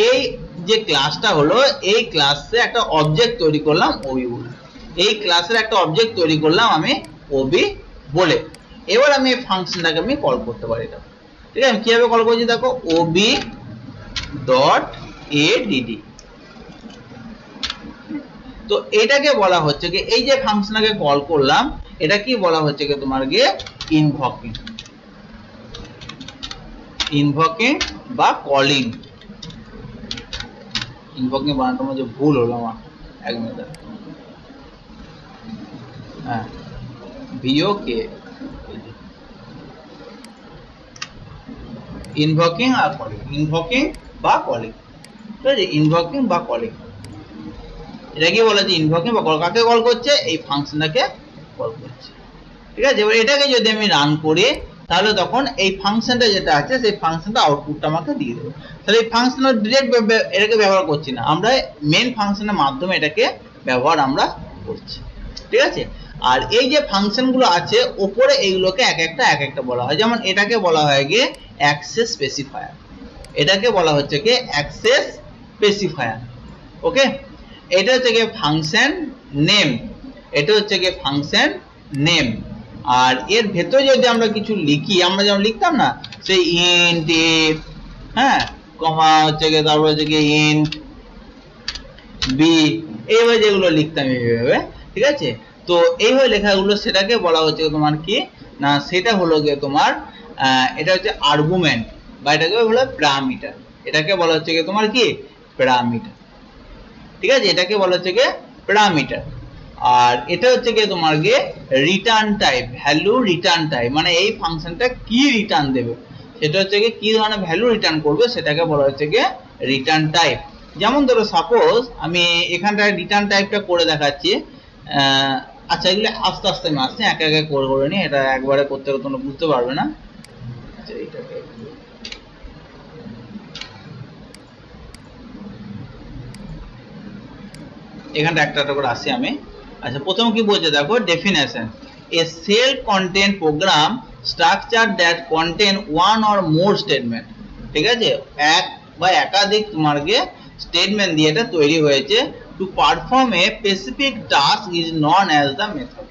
এই যে ক্লাসটা হলো এই ক্লাসে একটা অবজেক্ট তৈরি করলাম ওবি বলে এই ক্লাসের একটা অবজেক্ট তৈরি করলাম আমি ওবি বলে এবার আমি এই ফাংশনটাকে আমি কল করতে পারি এটা ঠিক আছে আমি কিভাবে কল করছি দেখো ওবি ডট add তো এটাকে বলা হচ্ছে কি এই যে ফাংশনটাকে কল করলাম এটা কি বলা হচ্ছে কি তোমার গিয়ে ইনভকিং বা কলিং ইনভকিং বানানোর মধ্যে ভুল হলো আমার এক মিনিট হ্যাঁ ভিওকে ইনভকিং আর কলিং ইনভকিং বা কলিং ঠিক আছে ইনভকিং বা কলিং এটা কি বলা যে ইনভকিং বা কল কাকে কল করছে এই ফাংশনটাকে কল করছে ঠিক আছে এবার এটাকে যদি আমি রান করি তাহলে তখন এই ফাংশনটা যেটা আছে সেই ফাংশনটা আউটপুটটা আমাকে দিয়ে দেবে তাহলে এই ফাংশনটা ডিরেক্ট এটাকে ব্যবহার করছি না আমরা মেন ফাংশনের মাধ্যমে এটাকে ব্যবহার আমরা করছি ঠিক আছে আর এই যে ফাংশনগুলো আছে উপরে এইগুলোকে এক একটা বলা হয় যেমন এটাকে বলা হয় গিয়ে অ্যাক্সেস স্পেসিফায়ার এটাকে বলা হচ্ছে কি অ্যাক্সেস স্পেসিফায়ার ওকে এটা হচ্ছে কি ফাংশন নেম এটা হচ্ছে কি ফাংশন নেম আর এর ভেতরে যদি আমরা কিছু লিখি আমরা যেমন লিখতাম না সেই ইন্ট এ হ্যাঁ কমা হচ্ছে কি তারপর হচ্ছে কি ইন্ট বি এইভাবে যেগুলো লিখতাম এইভাবে ঠিক আছে তো এইভাবে লেখাগুলো সেটাকে বলা হচ্ছে তোমার কি না সেটা হলো গিয়ে তোমার এটা হচ্ছে আর্গুমেন্ট বা এটাকে বলা হয় প্যারামিটার এটাকে বলা হচ্ছে কি তোমার কি প্যারামিটার ঠিক আছে এটাকে বলা হচ্ছে কি প্যারামিটার আর এটা হচ্ছে কি তোমার গিয়ে return type value return type মানে এই ফাংশনটা কি রিটার্ন দেবে সেটা হচ্ছে কি ধরনের ভ্যালু রিটার্ন করবে সেটাকে বলা হচ্ছে কি রিটার্ন টাইপ যেমন ধরো সাপোজ আমি এখানটায় রিটার্ন টাইপটা করে দেখাচ্ছি আচ্ছা এগুলো আস্তে আস্তে আমি আসছি একে একে করে নি এটা একবারে করতে করতে তোমরা বুঝতে পারবে না আচ্ছা এইটাকে এখানটা একটা করে আসি আমি আচ্ছা প্রথম কি বলছে দেখো definition a self content program structure that contain one or more statement ঠিক আছে এক বা একাধিক তোমাকে স্টেটমেন্ট দিয়ে এটা তৈরি হয়েছে to perform a specific task is known as the method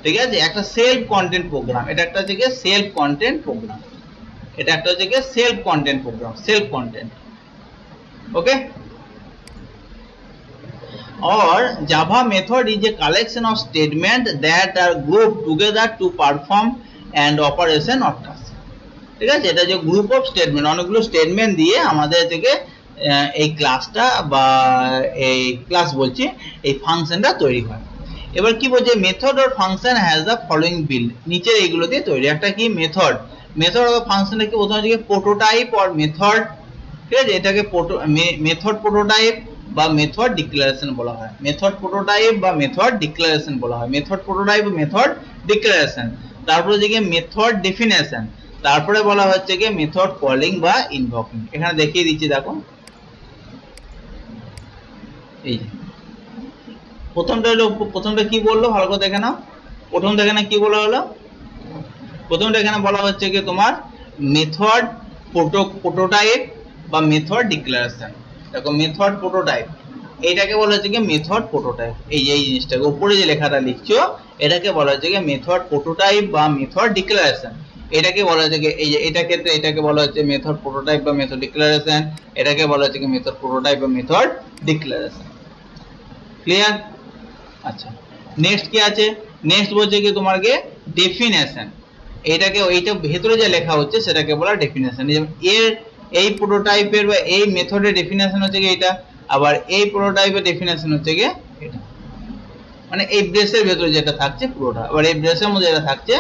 ঠিক আছে একটা সেলফ কন্টেন্ট প্রোগ্রাম এটা একটা হচ্ছে সেলফ কন্টেন্ট প্রোগ্রাম এটা একটা হচ্ছে self content program self content okay or Java method is a collection of statements that are grouped together to perform an operation or task ঠিক আছে এটা যে গ্রুপ অফ স্টেটমেন্ট অনেকগুলো স্টেটমেন্ট দিয়ে আমাদের থেকে এই ক্লাসটা বা এই ক্লাস বলছি এই ফাংশনটা তৈরি হয় এবার কি বলছে method or function has the following build নিচের এইগুলো দিয়ে তৈরি একটা কি মেথড অর ফাংশনটা কি প্রথমে হচ্ছে প্রোটোটাইপ অর মেথড ঠিক আছে এটাকে মেথড প্রোটোটাইপ বা মেথড ডিক্লারেশন বলা হয় মেথড প্রোটোটাইপ বা মেথড ডিক্লারেশন বলা হয় মেথড প্রোটোটাইপ মেথড ডিক্লারেশন তারপরে যে মেথড ডেফিনেশন তারপরে বলা হচ্ছে কি মেথড কলিং বা ইনভকিং এখানে দেখিয়ে দিচ্ছি দেখো এই প্রথমটা কি বললো ভালো করে দেখে নাও প্রথমটা এখানে কি বলা হলো প্রথমটা এখানে বলা হচ্ছে কি তোমার মেথড প্রোটোটাইপ বা মেথড ডিক্লারেশন দেখো মেথড প্রোটোটাইপ এটাকে বলা হচ্ছে কি মেথড প্রোটোটাইপ। এই যে এই জিনিসটাকে উপরে যে লেখাটা লিখছো এটাকে বলা হচ্ছে কি মেথড প্রোটোটাইপ বা মেথড ডিক্লারেশন। এটাকে বলা হচ্ছে কি এই যে এটা ক্ষেত্রে এটাকে বলা হচ্ছে মেথড প্রোটোটাইপ বা মেথড ডিক্লারেশন, এটাকে বলা হচ্ছে কি মেথড প্রোটোটাইপ বা মেথড ডিক্লারেশন। ক্লিয়ার? আচ্ছা, নেক্সট কি আছে? নেক্সট বলছে কি তোমার কি ডেফিনেশন। এটাকে এইটা ভেতরে যে লেখা হচ্ছে সেটাকে বলা ডেফিনেশন। এর এই প্রোটোটাইপের বা এই মেথডের ডেফিনেশন হচ্ছে কি এটা, আবার এই প্রোটোটাইপের ডেফিনেশন হচ্ছে কি এটা। মানে এই ব্রেসের ভেতরে যেটা থাকছে পুরোটা, আবার এই ব্রেসের মধ্যে যেটা থাকছে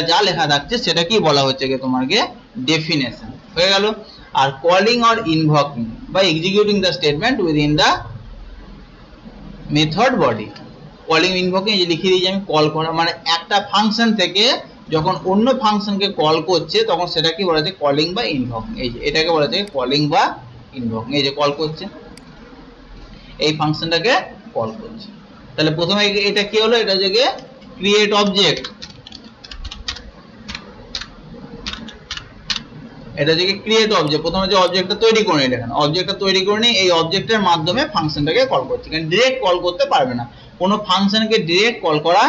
যা লেখা থাকছে সেটা কি বলা হচ্ছে কি তোমার কি ডেফিনেশন। হয়ে গেল। আর কলিং অর ইনভকিং বা executing the statement within the method body. Calling invoking যে লিখে দিয়েছি আমি, কল করা মানে একটা ফাংশন থেকে যখন অন্য ফাংশনকে কল করছে তখন সেটা কি বলা হচ্ছে কলিং বা ইনভকিং। এই যে এটাকে বলা হচ্ছে কলিং বা ইনভকিং। এই যে কল করছে, এই ফাংশনটাকে কল করছে। তাহলে প্রথমে এটা কি হলো, এটা হচ্ছে ক্রিয়েট অবজেক্ট। এটা হচ্ছে ক্রিয়েট অবজেক্ট। প্রথমে যে অবজেক্টটা তৈরি করে নিই, এখানে অবজেক্টটা তৈরি করে নিই, এই অবজেক্টের মাধ্যমে ফাংশনটাকে কল করছি। কারণ ডিরেক্ট কল করতে পারবে না, কোনো ফাংশনকে ডিরেক্ট কল করা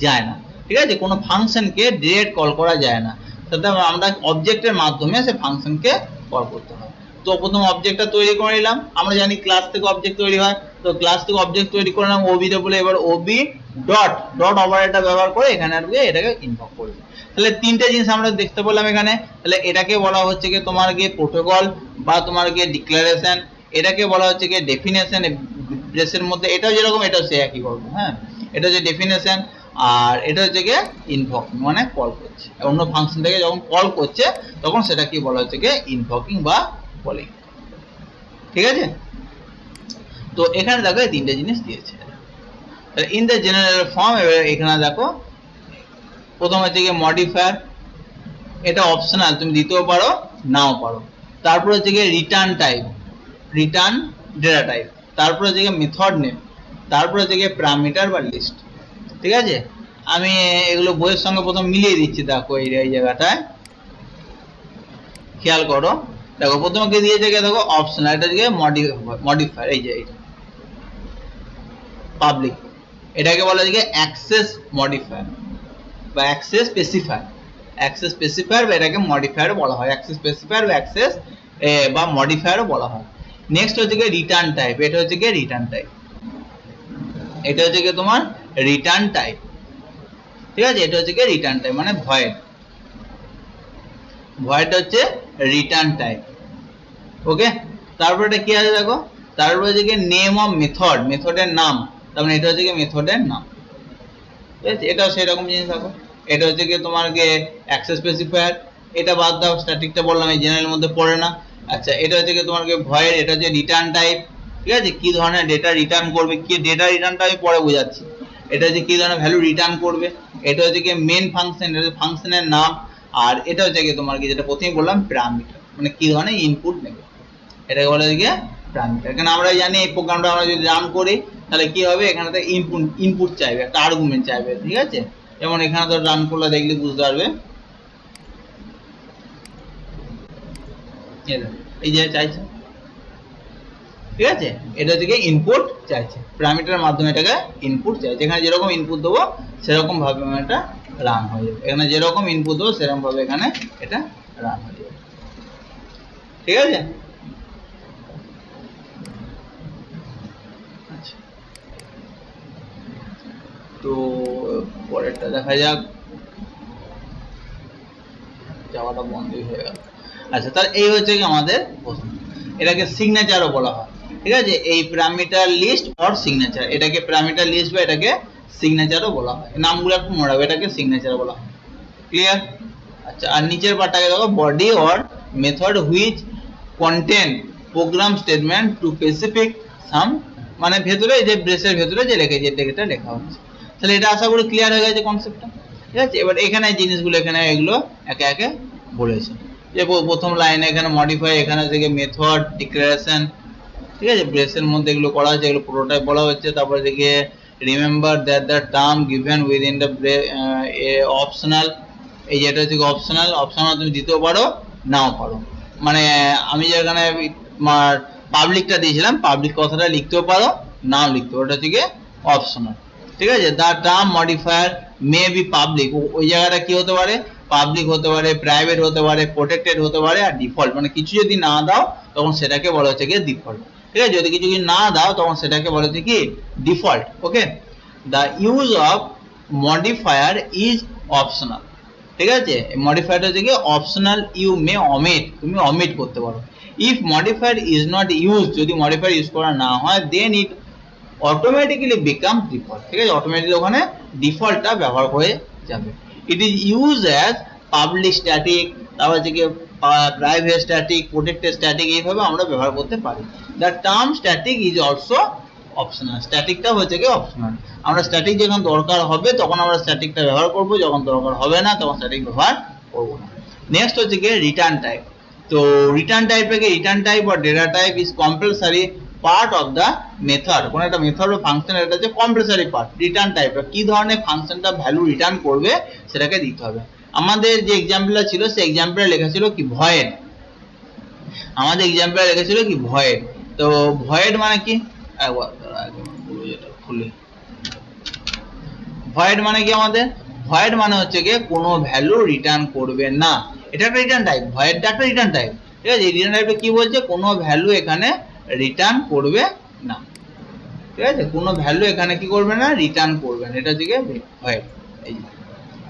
যায় না। ঠিক আছে, কোনো ফাংশনকে ডিরেক্ট কল করা যায় না, তাতে আমরা অবজেক্টের মাধ্যমে সে ফাংশনকে কল করতে হয়। তো প্রথম অবজেক্টটা তৈরি করে নিলাম, আমরা জানি ক্লাস থেকে অবজেক্ট তৈরি হয়, তো ক্লাস থেকে অবজেক্ট তৈরি করে নিলাম ওবি বলে। এবার ওবি ডট ডট অপারেটর ব্যবহার করে এখানে আর এটাকে ইনভক করব। তাহলে তিনটে জিনিস আমরা দেখতে পেলাম এখানে। তাহলে এটাকে বলা হচ্ছে কি তোমার কি প্রোটোকল বা তোমার কি ডিক্লারেশন, এটাকে বলা হচ্ছে কি ডেফিনেশন ব্রেসের মধ্যে, এটাও যেরকম এটাও সে একই করবো। হ্যাঁ, এটা হচ্ছে ডেফিনেশন, আর এটা হচ্ছে কি ইনভকিং মানে কল করছে অন্য ফাংশন থেকে যখন কল করছে তখন সেটা কি বলা হচ্ছে কি ইনভকিং বা কলিং। ঠিক আছে, তো এখানে দেখো এই তিনটে জিনিস দিয়েছে। ইন দ্য জেনারেল ফর্ম এখানে দেখো প্রথম হচ্ছে কি মডিফায়ার, এটা অপশনাল, তুমি দিতেও পারো নাও পারো। তারপর হচ্ছে কি return type, return data type. তারপর হচ্ছে কি মেথড নেম, তারপর হচ্ছে কি প্যারামিটার বা লিস্ট। ঠিক আছে, আমি এগুলো বইয়ের সঙ্গে প্রথম মিলিয়ে দিচ্ছি। দেখো এই জায়গাটায় খেয়াল করো, দেখো প্রথমে কি দিয়েছে দেখো অপশনাল, এটা হচ্ছে মডিফায়ার। এই যে এইটা পাবলিক, এটাকে বলা যায় অ্যাক্সেস মডিফায়ার বা অ্যাক্সেস স্পেসিফায়ার। অ্যাক্সেস স্পেসিফায়ার বা এটাকে মডিফায়ার বলা হয়, অ্যাক্সেস স্পেসিফায়ার বা অ্যাক্সেস বা মডিফায়ারও বলা হয়। নেক্সট হচ্ছে কি রিটার্ন টাইপ, এটা হচ্ছে কি রিটার্ন টাইপ, এটা হচ্ছে কি তোমার রিটার্ন টাইপ। ঠিক আছে, এটা হচ্ছে কি রিটার্ন টাইপ মানে ভয়েড, ভয়েড হচ্ছে রিটার্ন টাইপ। ওকে, তারপর এটা কি আছে দেখো, তারপর হচ্ছে কি নেম অফ মেথড, মেথডের নাম, তার মানে এটা হচ্ছে কি মেথডের নাম। ঠিক আছে, এটাও সেরকম জিনিস দেখো, এটা হচ্ছে কি তোমার কি অ্যাক্সেস স্পেসিফায়ার, এটা বাদ দাও, স্ট্যাটিকটা বললাম এই জেনারেলের মধ্যে পড়ে না। আচ্ছা, এটা হচ্ছে কি তোমার কি ভয়েড, এটা হচ্ছে রিটার্ন টাইপ। ঠিক আছে, কি ধরনের ডেটা রিটার্ন করবে, কি ডেটা রিটার্নটা আমি পরে বোঝাচ্ছি। এটা হচ্ছে কি ধরনের ভ্যালু রিটার্ন করবে। এটা হচ্ছে কি মেন ফাংশন, এটা হচ্ছে ফাংশনের নাম। আর এটা হচ্ছে কি তোমার কি যেটা প্রথমেই বললাম প্যারামিটার, মানে কি ধরনের ইনপুট নেবে, এটাকে বলা যায় কি প্যারামিটার। কারণ আমরা জানি এই প্রোগ্রামটা আমরা যদি রান করি তাহলে কি হবে, এখানে তো ইনপুট চাইবে, একটা আর্গুমেন্ট চাইবে। ঠিক আছে, যেমন এখানে তো রান করলে দেখলে বুঝতে পারবে, এই যে চাইছে। ঠিক আছে, এটা থেকে ইনপুট চাইছে, প্যারামিটারের মাধ্যমে এটাকে ইনপুট চাইছে। এখানে যেরকম ইনপুট দেবো সেরকম ভাবে এটা রান হয়ে যাবে, এখানে যেরকম ইনপুট দেবো সেরকম ভাবে এখানে এটা রান হয়ে যাবে। ঠিক আছে, তো পরেরটা দেখা যাক, যাওয়াটা বন্ধই হয়ে গেল। আচ্ছা, তাহলে এই হচ্ছে কি আমাদের প্রশ্ন, এটাকে সিগনেচারও বলা হয়। ঠিক আছে, এই প্যারামিটার লিস্ট অর সিগনেচার, এটাকে প্যারামিটার লিস্ট বা এটাকে সিগনেচারও বলা হয়। নামগুলো একটু মনে রাখবে, এটাকে সিগনেচার বলা হয়। ক্লিয়ার? আচ্ছা, আর নিচের পার্টটাকে দেখো body or method which content program statement to specific some, মানে ভেতরে এই যে ব্রেসের ভেতরে যে লেখা যেটা লেখা হচ্ছে। তাহলে এটা আশা করি ক্লিয়ার হয়ে গেছে কনসেপ্টটা। ঠিক আছে, এবার এখানে জিনিসগুলো এখানে এগুলো একে একে বলেছে। যে প্রথম লাইনে এখানে মডিফাই, এখানে থেকে মেথড ডিক্লারেশন। ঠিক আছে, ব্রেসের মধ্যে এগুলো করা হচ্ছে, এগুলো প্রোটোটাইপ বলা হচ্ছে। তারপরে থেকে remember that the term given within the optional, এই যেটা হচ্ছে অপশনাল, অপশনাল তুমি দিতেও পারো নাও পারো। মানে আমি যেখানে পাবলিকটা দিয়েছিলাম, পাবলিক কথাটা লিখতেও পারো নাও লিখতে পারো, ওটা হচ্ছে গিয়ে অপশনাল। ঠিক আছে, the term modifier may be public, ওই জায়গাটা কি হতে পারে, পাবলিক হতে পারে, প্রাইভেট হতে পারে, প্রোটেক্টেড হতে পারে, আর ডিফল্ট, মানে কিছু যদি না দাও তখন সেটাকে বলা হচ্ছে কি ডিফল্ট। ঠিক আছে, যদি কিছু না দাও তখন সেটাকে বলা হচ্ছে কি default. Okay, the use of modifier is optional. ঠিক আছে, মডিফায়ার হচ্ছে কি অপশনাল, ইউ মে অমিট, তুমি অমিট করতে পারো। If modifier is not use, যদি মডিফায়ার ইউজ করা না হয়, দেন ইট অটোমেটিক্যালি বিকাম ডিফল্ট। ঠিক আছে, অটোমেটিক্যালি ওখানে ডিফল্টটা ব্যবহার হয়ে যাবে। It is use as public static, তারপর হচ্ছে কি প্রাইভেট স্ট্যাটিক, প্রোটেক্টেড স্ট্যাটিক, এইভাবে আমরা ব্যবহার করতে পারি। The term static is also optional, স্ট্যাটিকটা হচ্ছে কি অপশনাল। আমরা স্ট্যাটিক যখন দরকার হবে তখন আমরা স্ট্যাটিকটা ব্যবহার করব, যখন দরকার হবে না তখন স্ট্যাটিক ব্যবহার করব না। নেক্সট হচ্ছে কি রিটার্ন টাইপ। তো রিটার্ন টাইপ থেকে return type or data type is compulsory part of the method. কোন একটা মেথড বা ফাংশন, এটা হচ্ছে কম্পালসারি পার্ট। রিটার্ন টাইপ কি ধরনের ফাংশনটা ভ্যালু রিটার্ন করবে সেটাকে দিতে হবে। আমাদের যে এক্সাম্পলটা ছিল সেই এক্সাম্পলে লেখা ছিল কি ভয়েড, আমাদের এক্সাম্পলে লেখা ছিল কি ভয়েড। তো ভয়েড মানে কি, ভয়েড মানে কি, আমাদের ভয়েড মানে হচ্ছে কি কোনো ভ্যালু রিটার্ন করবে না, এটা একটা রিটার্ন টাইপ, ভয়েডটা একটা রিটার্ন টাইপ। ঠিক আছে, রিটার্ন টাইপে কি বলছে, কোনো ভ্যালু এখানে রিটার্ন করবে না। ঠিক আছে, কোনো ভ্যালু এখানে কি করবে না, রিটার্ন করবে না, এটা হচ্ছে কি ভয়েড। এই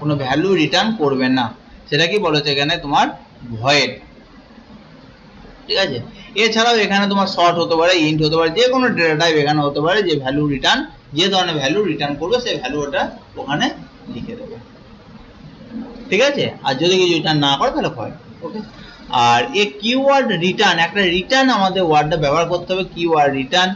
কোনো ভ্যালু রিটার্ন করবে না, সেটা কি বলেছে এখানে তোমার ভয়েড। ঠিক আছে, এছাড়াও এখানে তোমার শর্ট হতে পারে, ইন্ট হতে পারে, যে কোনো ডেটা টাইপ এখানে হতে পারে, যে ভ্যালু রিটার্ন, যে ধরনের ভ্যালু রিটার্ন করবে সেই ভ্যালু ওটা ওখানে লিখে দেবে। ঠিক আছে, আর যদি কিছু রিটার্ন না করে তাহলে ভয়েড। ওকে, আর এ কিওয়ার্ড রিটার্ন, একটা রিটার্ন আমাদের ওয়ার্ডটা ব্যবহার করতে হবে, keyword return.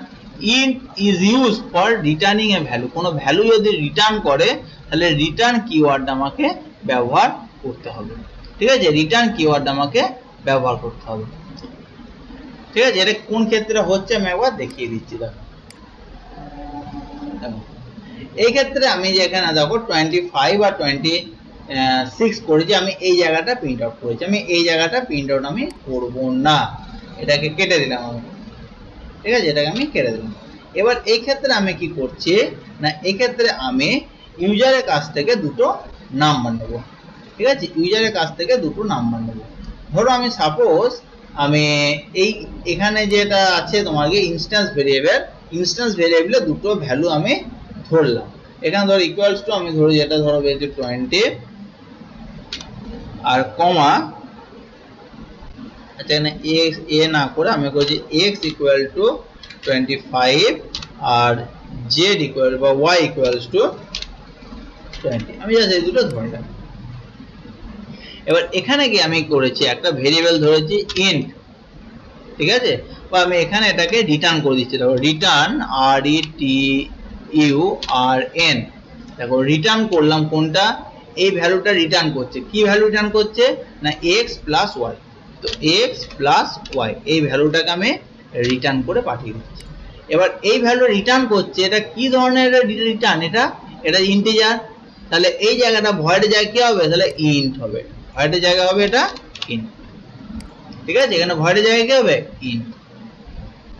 Int is use for returning a value, কোনো ভ্যালু যদি রিটার্ন করে তাহলে রিটার্ন কিওয়ার্ড আমাকে ব্যবহার করতে হবে। ঠিক আছে, রিটার্ন কিওয়ার্ড আমাকে ব্যবহার করতে হবে। ঠিক আছে, এটা কোন ক্ষেত্রে হচ্ছে আমি একবার দেখিয়ে দিচ্ছি। দেখো এই ক্ষেত্রে আমি যেখানে দেখো 25 আর 26 করেছি, আমি এই জায়গাটা প্রিন্ট আউট করেছি, আমি এই জায়গাটা প্রিন্ট আউট আমি করব না, এটাকে কেটে দিলাম আমি। ঠিক আছে, এটাকে আমি কেটে দিলাম। এবার এই ক্ষেত্রে আমি কি করছি না, এই ক্ষেত্রে আমি ইউজারের কাছ থেকে দুটো নাম্বার নেব। ঠিক আছে, ইউজারের কাছ থেকে দুটো নাম্বার নেব। ধরো আমি সাপোজ আমি এই এখানে যেটা আছে তোমার কি ইনস্ট্যান্স ভেরিয়েবল, ইনস্ট্যান্স ভেরিয়েবলে দুটো ভ্যালু আমি ধরলাম। এখানে ধরো ইকুয়ালস টু আমি ধরো যেটা ধরো বেজে 20 আর কমা, আচ্ছা এখানে এ না করে আমি করছি x ইকুয়াল টু 25 আর z ইকুয়াল বা y ইকুয়ালস টু 20, আমি জাস্ট এই দুটো ধরলাম। এবার এখানে কি আমি করেছি একটা ভেরিয়েবল ধরেছি int। ঠিক আছে, বা আমি এখানে এটাকে রিটার্ন করে দিচ্ছি। দেখো রিটার্ন RETURN, দেখো রিটার্ন করলাম কোনটা, এই ভ্যালুটা রিটার্ন করছে। কি ভ্যালু রিটার্ন করছে না x প্লাস ওয়াই। তো x প্লাস ওয়াই এই ভ্যালুটাকে আমি রিটার্ন করে পাঠিয়ে দিচ্ছি। এবার এই ভ্যালু রিটার্ন করছে, এটা কি ধরনের রিটার্ন, এটা ইন্টিজার, তাহলে এই জায়গাটা ভয়েডের জায়গায় কি হবে, তাহলে ইন্ট হবে, ভয়েডের জায়গা হবে এটা ইন্ট। ঠিক আছে, এখানে ভয়েডের জায়গায় কি হবে ইন্ট,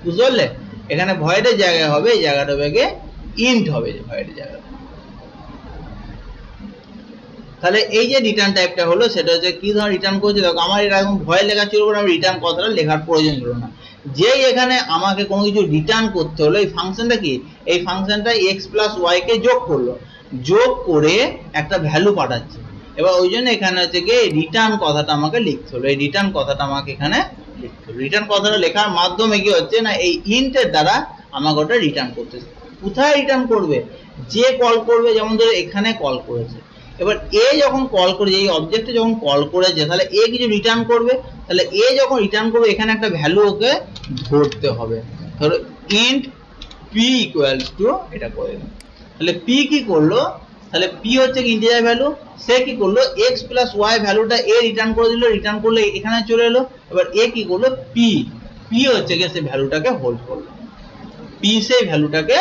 বুঝতে পারলে, এখানে ভয়েডের জায়গায় হবে, এই জায়গাটা হবে ইন্ট হবে ভয়েডের জায়গায়। তাহলে এই যে রিটার্ন টাইপটা হলো সেটা হচ্ছে কি ধরনের রিটার্ন করছে। দেখো আমার এরকম ভয়েড লেখা ছিল বলে আমি রিটার্ন কথাটা লেখার প্রয়োজন ছিল না। যেই এখানে আমাকে কোনো কিছু রিটার্ন করতে হলো, এই ফাংশনটা কি, এই ফাংশনটা x প্লাস ওয়াই কে যোগ করলো, যোগ করে একটা ভ্যালু পাঠাচ্ছে। এবার ওই জন্য এখানে হচ্ছে গিয়ে রিটার্ন কথাটা আমাকে লিখতে হলো, এই রিটার্ন কথাটা আমাকে এখানে লিখতে হলো। রিটার্ন কথাটা লেখার মাধ্যমে কি হচ্ছে না, এই ইন্টের দ্বারা আমাকে ওটা রিটার্ন করতেছে। কোথায় রিটার্ন করবে, যে কল করবে, যেমন ধরো এখানে কল করেছে, এবার এ যখন কল করে, এই অবজেক্টে যখন কল করেছে তাহলে এ কিছু রিটার্ন করবে, তাহলে এ যখন রিটার্ন করবে এখানে একটা ভ্যালু ওকে ধরতে হবে। ধরো ইন্ট পি ইকুয়ালস টু, এটা করে দিন, তাহলে পি কি করলো, তাহলে পি হচ্ছে কি ইন্টিজার ভ্যালু, সে কি করলো x প্লাস ওয়াই ভ্যালুটা এ রিটার্ন করে দিল, রিটার্ন করলে এখানে চলে এলো। এবার এ কি করলো, পি হচ্ছে কি সে ভ্যালুটাকে হোল্ড করলো, পি সেই ভ্যালুটাকে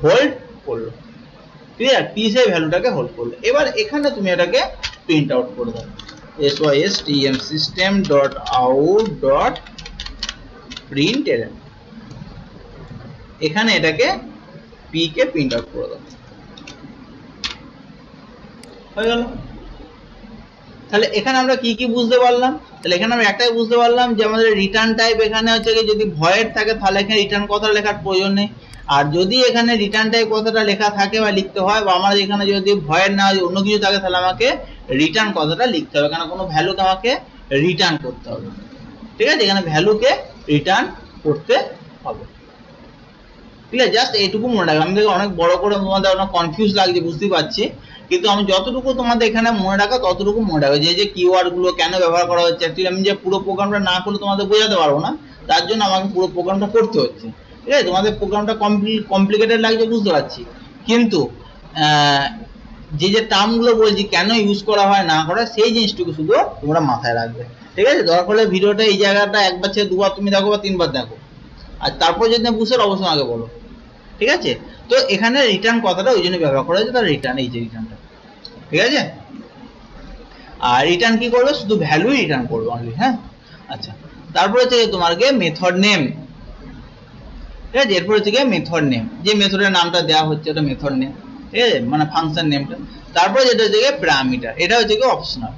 হোল্ড করলো। ক্লিয়ার, পি সেই ভ্যালুটাকে হোল্ড করলো। এবার এখানে তুমি এটাকে প্রিন্ট আউট করে দাও, system system.out.println, এখানে এটাকে পি কে প্রিন্ট আউট করে দাও, হয়ে গেল। তাহলে এখানে আমরা কি কি বুঝতে পারলাম? তাহলে এখানে আমরা একটাই বুঝতে পারলাম যে আমাদের রিটার্ন টাইপ এখানে হচ্ছে কি যদি ভয়েড থাকে তাহলে এখানে রিটার্ন কথাটা লেখার প্রয়োজন নেই। আর যদি এখানে রিটার্ন টাইপ কথাটা লেখা থাকে বা লিখতে হয়, বা আমার এখানে যদি ভয়েড না হয় অন্য কিছু থাকে, তাহলে আমাকে রিটার্ন কথাটা লিখতে হবে, এখানে কোনো ভ্যালুকে আমাকে রিটার্ন করতে হবে। ঠিক আছে, এখানে ভ্যালুকে রিটার্ন করতে হবে। ঠিক আছে, জাস্ট এইটুকু মনে রাখবে। আমি দেখি অনেক বড় করে তোমাদের অনেক কনফিউজ লাগছে, বুঝতে পারছি, কিন্তু আমি যতটুকু তোমাদের এখানে মনে রাখা ততটুকু মনে রাখবে। যে যে কিওয়ার্ড গুলো কেন ব্যবহার করা হচ্ছে, অ্যাকচুয়ালি আমি যে পুরো প্রোগ্রামটা না করলে তোমাদের বোঝাতে পারবো না, তার জন্য আমাকে পুরো প্রোগ্রামটা করতে হচ্ছে। ঠিক আছে, তোমাদের প্রোগ্রামটা কমপ্লিকেটেড লাগছে বুঝতে পারছি, কিন্তু যে যে টার্মগুলো বলছি কেন ইউজ করা হয় না করা, সেই জিনিসটুকু শুধু তোমরা মাথায় রাখবে। ঠিক আছে, দরকার হলে ভিডিওটা এই জায়গাটা একবার ছেড়ে দুবার তুমি দেখো বা তিনবার দেখো, আর তারপর যদি না বুঝতে অবশ্যই আগে বলো। ঠিক আছে, তো এখানে রিটার্ন কথাটা ওই জন্য ব্যবহার করা হয়েছে, তার রিটার্ন, এই যে রিটার্নটা। ঠিক আছে, আর রিটার্ন কি করবে, শুধু ভ্যালু রিটার্ন করবে অনলি। হ্যাঁ, আচ্ছা, তারপরে হচ্ছে তোমাকে মেথড নেম। ঠিক আছে, এরপর হচ্ছে মেথড নেম, যে মেথডের নামটা দেওয়া হচ্ছে ওটা মেথড নেম। ঠিক আছে, মানে ফাংশন নেমটা। তারপরে যেটা হচ্ছে প্যারামিটার, এটা হচ্ছে অপশনাল,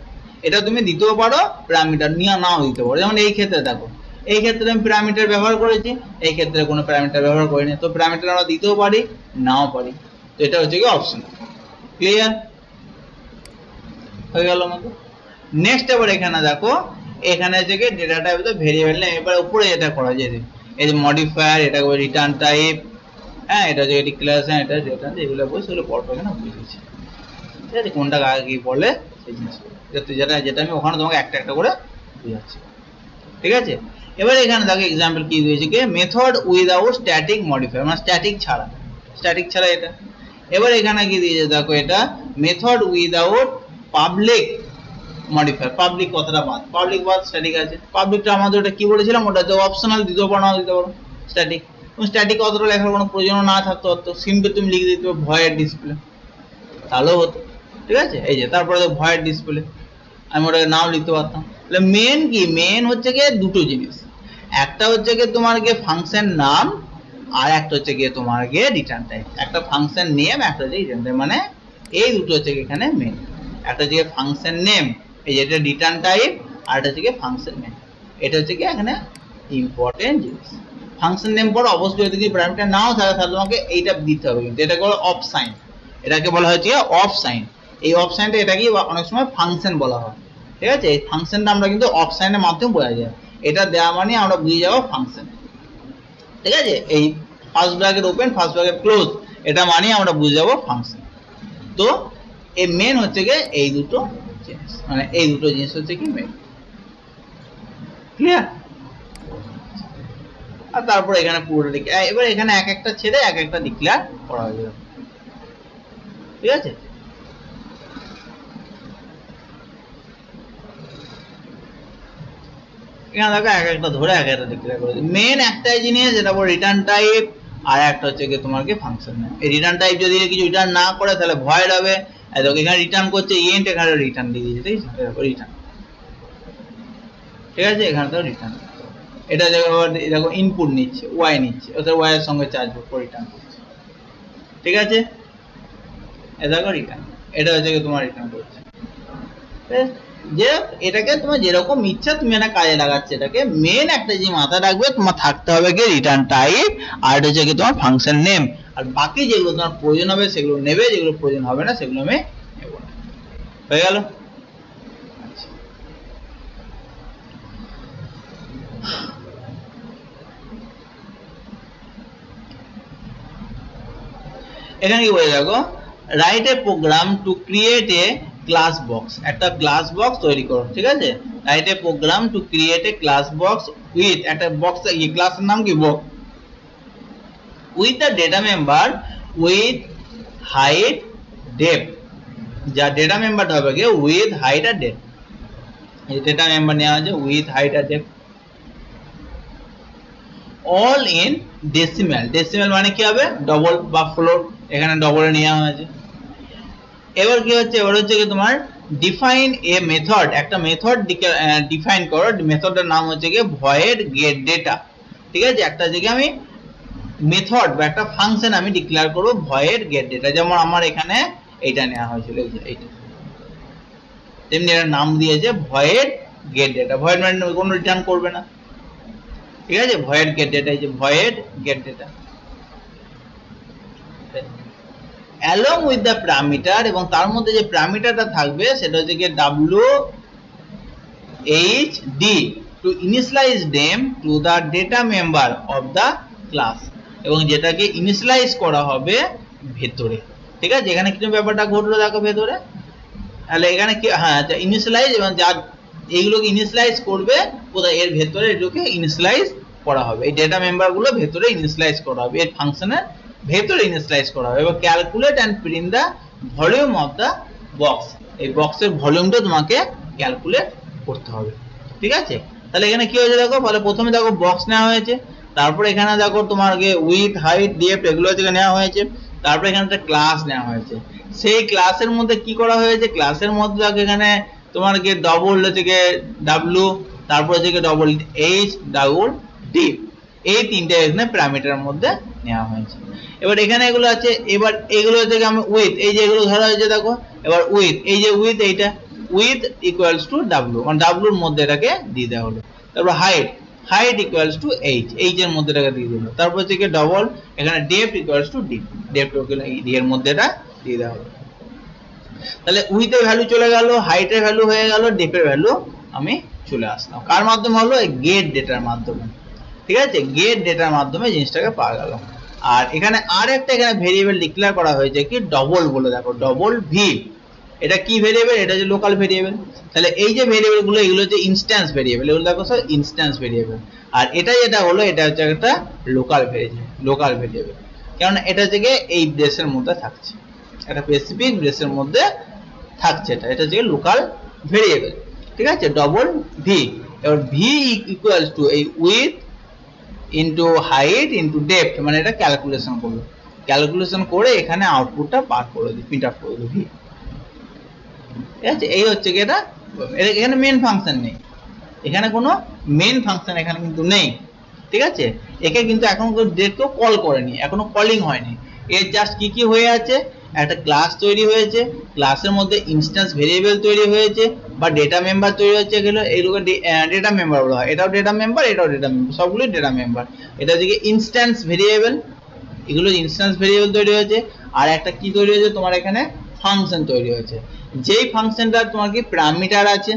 এটা তুমি দিতেও পারো, প্যারামিটার নিয়ে নাও দিতে পারো। যেমন এই ক্ষেত্রে দেখো, এই ক্ষেত্রে আমি প্যারামিটার ব্যবহার করেছি, এই ক্ষেত্রে কোনো প্যারামিটার ব্যবহার করিনি, তো প্যারামিটার আমরা দিতেও পারি, নাও পারি, তো এটা হচ্ছে অপশনাল। ক্লিয়ার হয়ে গেল আমাদের। নেক্সট এবার এখানে দেখো, এখানে হচ্ছে ডেটা টাইপ তো ভেরিয়েবল নেম। এবার উপরে যেটা করা যায়, এই যে মডিফায়ার, এটা রিটার্ন টাইপ, হ্যাঁ, এটা হচ্ছে ডিক্লারেশন, এটা রিটার্ন, এগুলো বই সেগুলো পড়বে এখানে বুঝেছি। ঠিক আছে, কোনটা আগে কি পড়লে সেই জিনিসগুলো, যেটা যেটা আমি ওখানে তোমাকে একটা একটা করে বুঝাচ্ছি। ঠিক আছে, এবার এখানে দেখো এক্সাম্পল কি দিয়েছে, কি মেথড উইদাউট স্ট্যাটিক মডিফায়ার, মানে স্ট্যাটিক ছাড়া এটা। এবার এখানে কি দিয়েছে দেখো, এটা method without public modifier, public কথাটা বাদ, পাবলিক বাদ, স্ট্যাটিক আছে। পাবলিকটা আমাদের ওটা কি বলেছিলাম, ওটা তো অপশনাল, দিতে পারো না দিতে পারো স্ট্যাটিক। স্ট্যাটিক কথাটা লেখার কোনো প্রয়োজন না থাকতো, তো সিম্পল তুমি লিখে দিতে পারো ভয়েড ডিসপ্লে, তাহলেও হতো। ঠিক আছে, এই যে তারপরে ভয়েড ডিসপ্লে, আমি ওটাকে নাও লিখতে পারতাম। তাহলে মেন কি, মেন হচ্ছে গিয়ে দুটো জিনিস, একটা হচ্ছে গিয়ে তোমার গিয়ে ফাংশন নাম, আর একটা হচ্ছে গিয়ে তোমার গিয়ে রিটার্ন টাইপ। একটা ফাংশন নেম, একটা হচ্ছে রিটার্ন টাইপ, মানে এই দুটো হচ্ছে এখানে মেন। একটা হচ্ছে ফাংশন নেম, এই যে এটা রিটার্ন টাইপ, আর এটা হচ্ছে ফাংশন নেম, এটা হচ্ছে কি এখানে ইম্পর্টেন্ট জিনিস। ফাংশন নেম পর অবশ্যই যদি প্যারামিটার নাও থাকে তাহলে তোমাকে এইটা দিতে হবে, কিন্তু এটাকে বলা অফ সাইন, এটাকে বলা হচ্ছে অফ সাইন। এই অফ সাইনটা এটাকে অনেক সময় ফাংশন বলা হয়। ঠিক আছে, এই ফাংশনটা আমরা কিন্তু অফ সাইনের মাধ্যমে বোঝা যায়, এটা দেওয়া মানে আমরা বুঝে যাবো ফাংশন। ঠিক আছে, এই first bracket open, first bracket close, এটা মানে আমরা বুঝে যাবো ফাংশন। তো এই মেন হচ্ছে গিয়ে এই দুটো জিনিস, মানে এই দুটো জিনিস হচ্ছে কি মেন। ক্লিয়ার? আর তারপর এখানে পুরোটা লিখে, এবার এখানে এক একটা ছেড়ে এক একটা ডিক্লেয়ার করা হয়ে যাবে। ঠিক আছে, এখানে দেখো এক একটা ধরে এক একটা ডিক্লেয়ার করে দিই। মেন একটাই জিনিস, যেটা বলে রিটার্ন টাইপ, আর একটা হচ্ছে কি তোমার কি ফাংশন নেম। এই রিটার্ন টাইপ যদি কিছু রিটার্ন না করে তাহলে ভয়েড হবে। দেখো এখানে রিটার্ন করছে ইন্ট, এখানে রিটার্ন দিয়ে দিয়েছে, ঠিক আছে, দেখো রিটার্ন। ঠিক আছে, এখানে তো রিটার্ন, এটা দেখো ইনপুট নিচ্ছে, ওয়াই নিচ্ছে, ওদের ওয়াই এর সঙ্গে চার্জ করে রিটার্ন করছে। ঠিক আছে, এ দেখো রিটার্ন, এটা হচ্ছে কি তোমার রিটার্ন করছে। যে এটাকে তোমার যেরকম ইচ্ছা তুমি এটা কাজে লাগাচ্ছে, এটাকে মেন একটা যে মাথায় রাখবে তোমার থাকতে হবে কি রিটার্ন টাইপ, আর এটা হচ্ছে কি তোমার ফাংশন নেম, আর বাকি যেগুলো তোমার প্রয়োজন হবে সেগুলো নেবে, যেগুলো প্রয়োজন হবে না সেগুলো আমি নেব না। হয়ে গেল? এখানে কি বলে দেখো, write a program to create a class box, একটা ক্লাস বক্স তৈরি করো। ঠিক আছে, write a program to create a class box with, একটা বক্স, এই ক্লাসের নাম কি box, with the data member with height depth, যা ডেটা মেম্বারটা হবে কি উইথ হাইট আর ডেপথ। এই ডেটা মেম্বার নেওয়া হয়েছে উইথ হাইট আর depth, all in decimal. Decimal মানে কি হবে, ডবল বা ফ্লোর, এখানে ডবলে নেওয়া হয়েছে। এবার কি হচ্ছে, এবার হচ্ছে কি তোমার ডিফাইন এ মেথড, একটা মেথড ডিফাইন করো, মেথডের নাম হচ্ছে কি ভয়েড গেট ডেটা। ঠিক আছে, একটা জায়গায় আমি মেথড বা একটা ফাংশন আমি ডিক্লেয়ার করব ভয়েড গেট ডেটা, যেমন আমার এখানে এইটা নেওয়া হয়েছিল, এই যে এইটা, তেমনি এর নাম দিয়েছে ভয়েড গেট ডেটা। ভয়েড মানে কোনো রিটার্ন করবে না, ঠিক আছে, ভয়েড গেট ডেটা, এই যে void get data along with the parameter, এবং তার মধ্যে যে প্যারামিটারটা থাকবে সেটা হচ্ছে কি WHD to initialize them to the data member of the class, এবং যেটাকে ইনিশিয়ালাইজ করা হবে ভেতরে, ঠিক আছে। এখানে কি ব্যাপারটা ঘটলো দেখো ভেতরে, তাহলে এখানে কি, হ্যাঁ ইনিশিয়ালাইজ, এবং যা এইগুলোকে ইনিশিয়ালাইজ করবে কোথায়, এর ভেতরে এগুলোকে ইনিশিয়ালাইজ করা হবে, এই ডেটা মেম্বার গুলো ভেতরে ইনিশিয়ালাইজ করা হবে, এর ফাংশনের ভেতরে ইনিশিয়ালাইজ করা হবে। এবং calculate and print the volume of the box, এই বক্সের ভলিউমটা তোমাকে ক্যালকুলেট করতে হবে, ঠিক আছে। তাহলে এখানে কি হয়েছে দেখো, তাহলে প্রথমে দেখো বক্স নেওয়া হয়েছে, তারপর এখানে দেখো তোমার উইথ হাইট ডেপথ এগুলো থেকে নেওয়া হয়েছে, তারপর এখানে একটা ক্লাস নেওয়া হয়েছে, সেই ক্লাসের মধ্যে কি করা হয়েছে, ক্লাসের মধ্যে দেখো এখানে তোমার ডবল হচ্ছে ডাব্লু, তারপর হচ্ছে ডবল এইচ, ডাবল ডি, এই তিনটে এখানে প্যারামিটারের মধ্যে নেওয়া হয়েছে। এবার এখানে এগুলো আছে, এবার এগুলো থেকে আমি উইথ, এই যে এগুলো ধরা হয়েছে দেখো, এবার উইথ, এই যে উইথ এইটা উইথ ইকুয়ালস টু ডাব্লু, মানে ডাব্লুর মধ্যে এটাকে দিয়ে দেওয়া হলো। তারপর height, height equals to H, H এর মধ্যে এটাকে দিয়ে দিল। তারপর হচ্ছে ডবল, এখানে depth equals to D, depth D এর মধ্যে এটা দিয়ে দেওয়া হলো। তাহলে উইথ এর ভ্যালু চলে গেল, হাইট এর ভ্যালু হয়ে গেল, ডেপথ এর ভ্যালু আমি চলে আসলাম, কার মাধ্যমে হলো, গেট ডেটার মাধ্যমে, ঠিক আছে, গেট ডেটার মাধ্যমে জিনিসটাকে পাওয়া গেল। আর এখানে আর একটা এখানে ভেরিয়েবল ডিক্লেয়ার করা হয়েছে কি ডবল বলে, দেখো ডবল ভি, এটা কি ভেরিয়েবল, এটা হচ্ছে লোকাল ভেরিয়েবল। তাহলে এই যে ভেরিয়েবল গুলো এগুলো হচ্ছে ইনস্ট্যান্স ভেরিয়েবল, এগুলো দেখো স্যার ইনস্ট্যান্স ভেরিয়েবল। আর এটা যেটা হলো এটা হচ্ছে একটা লোকাল ভেরিয়েবল, লোকাল ভেরিয়েবল, কারণ এটা থেকে এই ব্রেসের মধ্যে থাকছে, একটা স্পেসিফিক ব্রেসের মধ্যে থাকছে, এটা হচ্ছে লোকাল ভেরিয়েবল, ঠিক আছে, ডবল ভি। এবার ভি ইকুয়ালস টু এই with into height into depth, মানে এটা ক্যালকুলেশন করলো, ক্যালকুলেশন করে এখানে আউটপুটটা বার করে দিই, প্রিন্ট আউট করে দিই ভি, ঠিক আছে। এই হচ্ছে কি এটা, এখানে মেন ফাংশন নেই, এখানে কোনো মেন ফাংশন এখানে কিন্তু নেই, ঠিক আছে। একে কিন্তু এখন ডেটকেও কল করেনি, এখনো কলিং হয়নি, এর জাস্ট কি কি হয়ে আছে, একটা ক্লাস তৈরি হয়েছে, ক্লাসের মধ্যে ইনস্ট্যান্স ভেরিয়েবল তৈরি হয়েছে বা ডেটা মেম্বার তৈরি হচ্ছে, এগুলো এইগুলো ডেটা মেম্বার বলা হয়, এটাও ডেটা মেম্বার, এটাও ডেটা মেম্বার, সবগুলোই ডেটা মেম্বার। এটা হচ্ছে ইনস্ট্যান্স ভেরিয়েবল, এগুলো ইনস্ট্যান্স ভেরিয়েবল তৈরি হয়েছে। আর একটা কি তৈরি হয়েছে তোমার এখানে, ফাংশন তৈরি হয়েছে, যেই ফাংশনটা তোমার কি প্যারামিটার আছে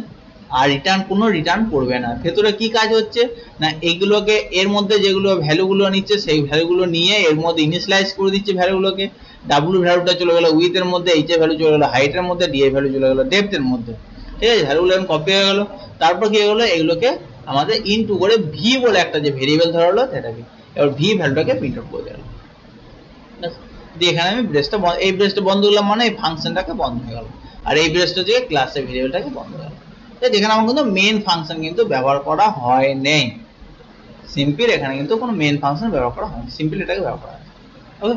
আর কোনো রিটার্ন করবে না। ভেতরে কি কাজ হচ্ছে না, এইগুলোকে এর মধ্যে যেগুলো ভ্যালুগুলো নিচ্ছে সেই ভ্যালুগুলো নিয়ে এর মধ্যে ইনিশিয়ালাইজ করে দিচ্ছে ভ্যালুগুলোকে, ডাব্লু ভ্যালুটা চলে গেল উইথ এর মধ্যে, এইচ এর ভ্যালু চলে গেল হাইট এর মধ্যে, ডি এর ভ্যালু চলে গেল ডেপথ এর মধ্যে, ঠিক আছে, ভ্যালুগুলো এখন কপি হয়ে গেল। তারপর কি হলো, এগুলোকে আমাদের ইনটু করে ভি বলে একটা যে ভেরিয়েবল ধরা হলো সেটাকে, এবার ভি ভ্যালুটাকে প্রিন্ট আউট করে দিলাম, দিয়ে এখানে আমি ব্রেসটা, এই ব্রেসটা বন্ধ করলাম, মানে এই ফাংশনটাকে বন্ধ হয়ে গেল, আর এই ব্রেসটা থেকে ক্লাসের ভেরিয়েবলটাকে বন্ধ হয়ে গেল। এখানে আমার কিন্তু মেন ফাংশন কিন্তু ব্যবহার করা হয় নেই, সিম্পল এখানে কিন্তু কোনো মেন ফাংশন ব্যবহার করা হয়, সিম্পল এটাকে ব্যবহার করা হয়, ওকে।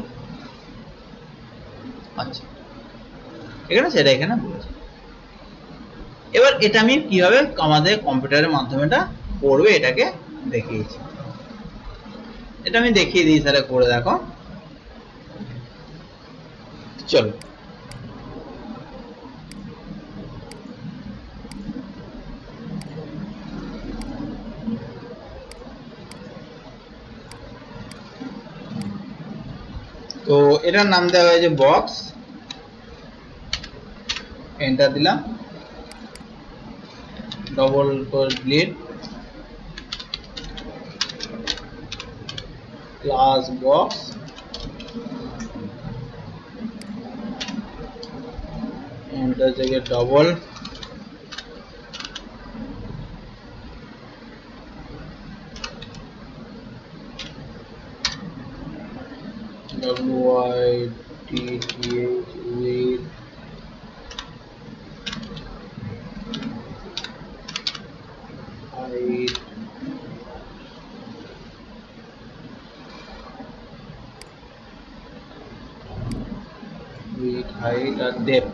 আচ্ছা, এখানে সেটা এখানে বলেছে। এবার এটা আমি কিভাবে আমাদের কম্পিউটারের মাধ্যমে এটা করবে এটাকে দেখিয়েছি, এটা আমি দেখিয়ে দিই, তাহলে করে দেখো, চলো। তো এটার নাম দেওয়া হয়েছে বক্স, এন্টার দিলাম, double click, class box, enter থেকে ডবল, WITH with height আর depth,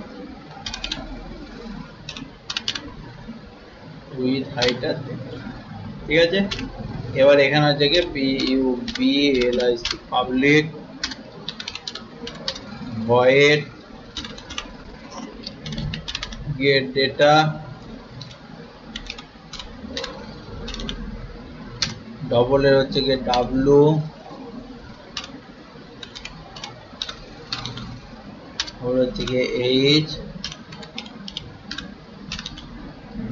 with height আর depth, ঠিক আছে। এবার এখানে হচ্ছে কি public public void get data double এর হচ্ছে কি w और হচ্ছে কি h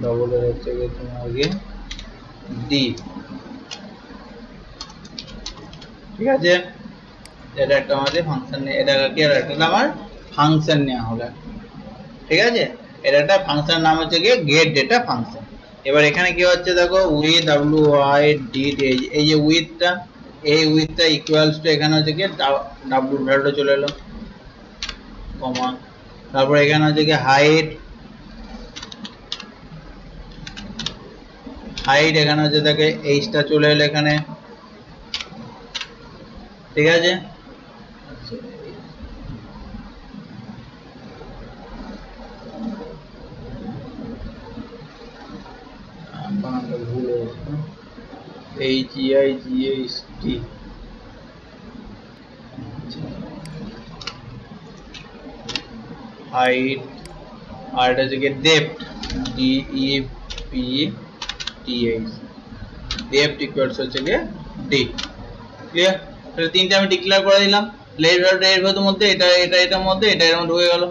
ডবল এর হচ্ছে কি তোমার আগে d ঠিক আছে এটা একটা আমাদের ফাংশন নিয়ে এটা কি আর একটা আমার ফাংশন নেওয়া হলো ঠিক আছে এটা একটা ফাংশন নাম হচ্ছে কি গেট ডেটা ফাংশন এবার এখানে কি হচ্ছে দেখো উইথ wi did এই যে উইথটা এই উইথটা ইকুয়ালস টু এখানে হচ্ছে কি w ভ্যালুটা চলে এলো কমা তারপর এখানে হচ্ছে কি হাইট এখানে হচ্ছে দেখে এইচটা চলে এলো এখানে ঠিক আছে ভুল HEIGHT হাইট আর এটা হচ্ছে কি ডেপথ DEPTH ডেপথ ইকুয়ালস হচ্ছে কি D ক্লিয়ার তাহলে তিনটা আমি ডিক্লেয়ার করে দিলাম এর ভেতর মধ্যে এটার মধ্যে এর মধ্যে হয়ে গেল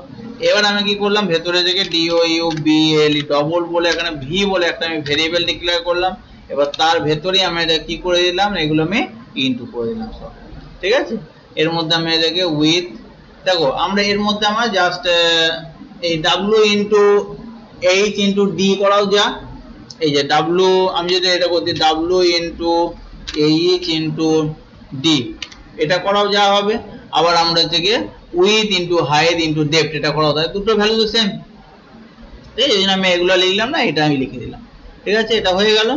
এবার আমি কি করলাম ভেতরে থেকে DOUBLE ডবল বলে এখানে V বলে একটা আমি ভেরিয়েবল ডিক্লেয়ার করলাম এবার তার ভেতরেই আমি এটা কি করে দিলাম এগুলো আমি ইনটু করে দিলাম সব ঠিক আছে এর মধ্যে আমি এটাকে উইথ দেখো আমরা এর মধ্যে আমরা জাস্ট এই W into H into D করাও যা এই যে W আমি যদি এটা করতে W into H into D এটা করাও যা হবে আবার আমরা থেকে with into height into depth এটা করাও যায় দুটো ভ্যালু তো সেম এই জন্য আমি এগুলো লিখলাম না এটা আমি লিখে দিলাম ঠিক আছে এটা হয়ে গেল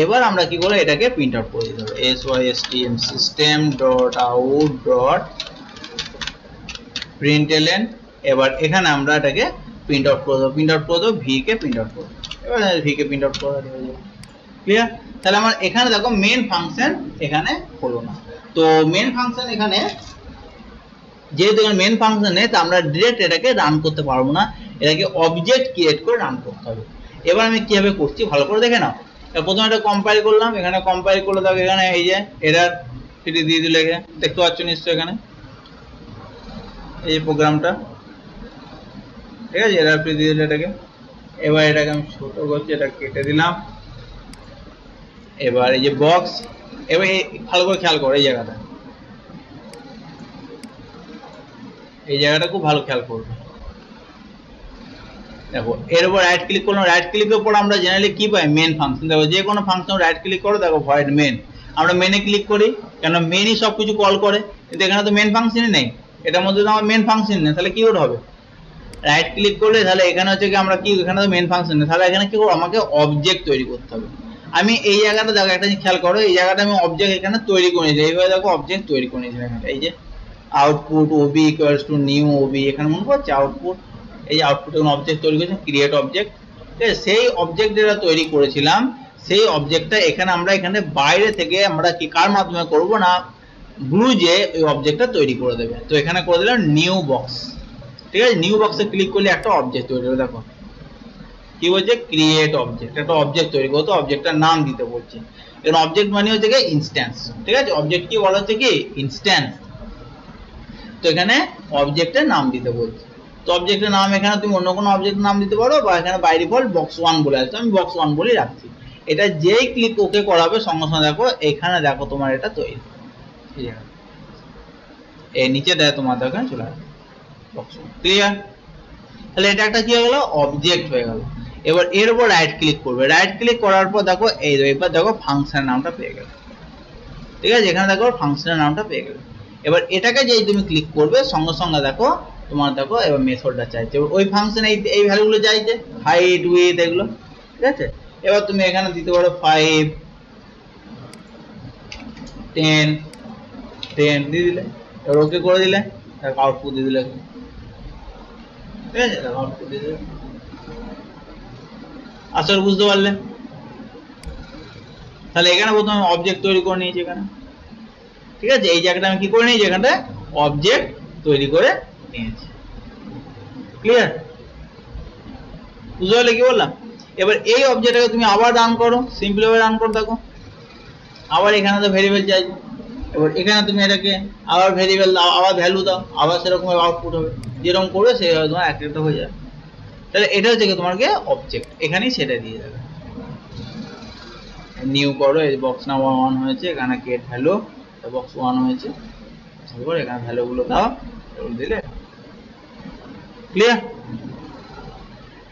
এবার আমরা কি করব এটাকে প্রিন্ট আউট করে দিতে হবে system system.out.println এবার এখানে আমরা এটাকে প্রিন্ট আউট করে দেব v কে প্রিন্ট আউট করে এবার v কে প্রিন্ট আউট করে দেব ক্লিয়ার তাহলে আমার এখানে দেখো মেইন ফাংশন এখানে হলো না তো মেইন ফাংশন এখানে যেহেতু এখানে মেইন ফাংশন নেই তো আমরা ডাইরেক্ট এটাকে রান করতে পারবো না এটাকে অবজেক্ট ক্রিয়েট করে রান করতে হবে এবার আমি কিভাবে করছি ভালো করে দেখে নাও প্রথমে এটা কম্পাইল করলাম এখানে কম্পাইল করলে দেখো এখানে এই যে এরর সেটি দিয়ে দিলে দেখতে পাচ্ছ নিশ্চয়ই এখানে এই যে প্রোগ্রামটা ঠিক আছে এরর ফ্রি দিয়ে দিলে এটাকে এবার এটাকে আমি ছোট করছি এটা কেটে দিলাম এবার এই যে বক্স এবার ভালো করে খেয়াল করো এই জায়গাটা খুব ভালো খেয়াল করবে দেখো এর উপর রাইট ক্লিক করলাম রাইট ক্লিকের পর আমরা জেনারেলি কি পাই মেইন ফাংশন দেখো যে কোনো ফাংশন রাইট ক্লিক করো দেখো ভয়েড মেইন আমরা মেইনে ক্লিক করি কেন মেইনই সবকিছু কল করে কিন্তু এখানে তো মেইন ফাংশনই নেই এটার মধ্যে তো আমার মেইন ফাংশন নেই তাহলে কি করে হবে রাইট ক্লিক করলে তাহলে এখানে হচ্ছে কি আমরা কি এখানে তো মেইন ফাংশন নেই তাহলে এখানে কি করব আমাকে অবজেক্ট তৈরি করতে হবে আমি এই জায়গাটা দেখো একটা জিনিস খেয়াল করো এই জায়গাটা আমি অবজেক্ট এখানে তৈরি করে নিয়েছি এইভাবে দেখো অবজেক্ট তৈরি করে নিয়েছি এখানে এই যে output ob equals to new ob এখানে মনে করছে আউটপুট এই আউটপুট কোন অবজেক্ট তৈরি করেছি ক্রিয়েট অবজেক্ট ঠিক আছে সেই অবজেক্ট যেটা তৈরি করেছিলাম সেই অবজেক্টটা এখানে আমরা এখানে বাইরে থেকে আমরা কি কার মাধ্যমে করব না গ্লু যে ওই অবজেক্টটা তৈরি করে দেবে তো এখানে করে দিলাম নিউ বক্স ঠিক আছে নিউ বক্সে ক্লিক করলে একটা অবজেক্ট তৈরি হবে দেখো কি বলছে ক্রিয়েট অবজেক্ট একটা অবজেক্ট তৈরি করতে অবজেক্টটার নাম দিতে বলছে এখানে অবজেক্ট মানে হচ্ছে কি ইনস্ট্যান্স ঠিক আছে অবজেক্ট কি বলা হচ্ছে কি ইনস্ট্যান্স তো এখানে অবজেক্টের নাম দিতে বলছে তো অবজেক্টের নাম এখানে তুমি অন্য কোনো অবজেক্টের নাম দিতে পারো বা এখানে বাই ডিফল্ট বক্স 1 বলে আছে আমি বক্স 1 বলেই রাখছি এটা যেই ক্লিক ওকে করাবে সঙ্গে সঙ্গে দেখো এখানে দেখো তোমার এটা তৈরি ঠিক আছে এই নিচে দেয় তোমার দেখো চলে আসবে বক্স ক্লিয়ার তাহলে এটা একটা কি হয়ে গেল অবজেক্ট হয়ে গেল এবার এর উপর রাইট ক্লিক করবে রাইট ক্লিক করার পর দেখো এই এবার দেখো ফাংশনের নামটা পেয়ে গেল ঠিক আছে এখানে দেখো ফাংশনের নামটা পেয়ে গেল এবার এটাকে যেই তুমি ক্লিক করবে সঙ্গে সঙ্গে দেখো তোমার দেখো এবার মেথডটা চাইছে ওই ফাংশন এই ভ্যালুগুলো চাইছে হাইট উইথ এগুলো ঠিক আছে এবার তুমি এখানে দিতে পারো 5 10 10 দিয়ে দিলে এবার ওকে করে দিলে তারপর আউটপুট দিয়ে দিলে ঠিক আছে আউটপুট দিয়ে দিলে আসলে বুঝতে পারলে তাহলে এখানে প্রথমে অবজেক্ট তৈরি করে নিয়েছি এখানে, ঠিক আছে। এই জায়গাটা আমি কি করে নিয়েছি, এখানটা অবজেক্ট তৈরি করে নিয়েছি। ক্লিয়ার? বুঝতে পারলে কি বললাম? এবার এই অবজেক্টটাকে তুমি আবার রান করো, সিম্পল ভাবে রান করো। দেখো আবার এখানে তো ভেরিয়েবল চাইছো, এবার এখানে তুমি এটাকে আবার ভেরিয়েবল দাও, আবার ভ্যালু দাও, আবার সেরকম আউটপুট হবে। যেরকম করবে সেইভাবে তোমার একটা হয়ে যাবে। তাহলে এটা হচ্ছে তোমাকে অবজেক্ট, এখানেই সেটা দিয়ে দেবে। নিউ করো, এই বক্স নাম্বার 1 হয়েছে, এখানে গেট ভ্যালু বক্স 1 হয়েছে, তারপর এখানে ভ্যালু গুলো দাও, দিলে ক্লিয়ার।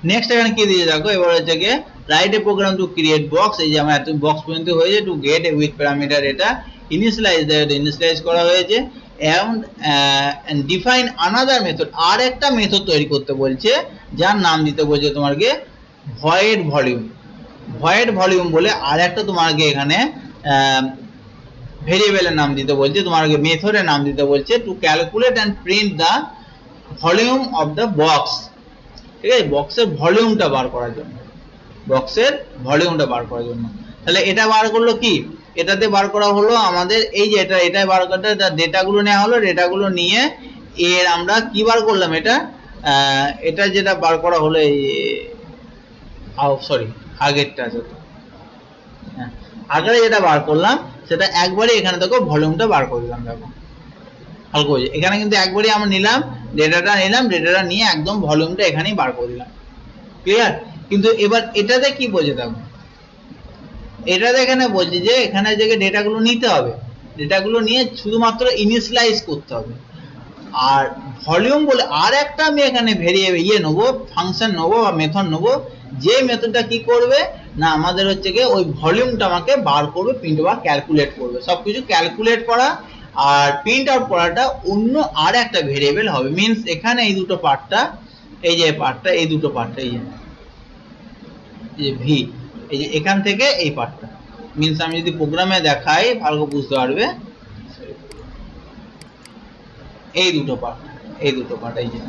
নেক্সট এখানে কি দিয়ে দেখো, এবার হচ্ছে কি write a program to create box. এই যে আমার এত বক্স পর্যন্ত হয়েছে, to get a with parameter, এটা ইনিশিয়ালাইজ ইনিশিয়ালাইজ করা হয়েছে, এন্ড ডিফাইন আনাদার মেথড, আর একটা মেথড তৈরি করতে বলছে, যার নাম দিতে বলছে তোমাকে ভয়েড ভলিউম। ভয়েড ভলিউম বলে আর একটা তোমাকে এখানে ভেরিয়েবলের নাম দিতে বলছে, তোমাকে মেথডের নাম দিতে বলছে, to calculate and print the volume of the box. ঠিক আছে, বক্সের ভলিউমটা বার করার জন্য, বক্সের ভলিউমটা বার করার জন্য। তাহলে এটা বার করলো কি, এটাতে বার করা হলো আমাদের এই যে এটা বার করতে ডেটাগুলো নেওয়া হলো, ডেটাগুলো নিয়ে এর আমরা কি বার করলাম, এটা যেটা বার করা হলো, এই সরি আগেরটা আছে, হ্যাঁ আগে যেটা বার করলাম সেটা একবারে এখানে দেখো ভলিউমটা বার করে দিলাম। দেখো হালকা হয়েছে, এখানে কিন্তু একবারই আমরা নিলাম ডেটাটা নিয়ে একদম ভলিউমটা এখানেই বার করে দিলাম। ক্লিয়ার? কিন্তু এবার এটাতে কি বলছে দেখো, এটাতে এখানে বলছে যে এখানে যে ডেটাগুলো নিতে হবে, ডেটাগুলো নিয়ে শুধুমাত্র ইনিশিয়ালাইজ করতে হবে। আর ভলিউম বলে আর একটা আমি এখানে ভেরিয়েবল নেবো, ফাংশন নেবো বা মেথড নেবো, যে মেথডটা কি করবে না আমাদের হচ্ছে কি ওই ভলিউমটা আমাকে বার করবে, প্রিন্ট বা ক্যালকুলেট করবে, সবকিছু ক্যালকুলেট করা আর প্রিন্ট আউট করাটা অন্য আর একটা ভেরিয়েবল হবে। মিন্স এখানে এই দুটো পার্টটা, এই যে পার্টটা, এই দুটো পার্টটা, এই যে ভি, এই যে এখান থেকে এই পার্টটা, মিন্স আমি যদি প্রোগ্রামে দেখাই ভালো বুঝতে পারবে, এই দুটো পার্ট, এই দুটো পার্ট, এই যে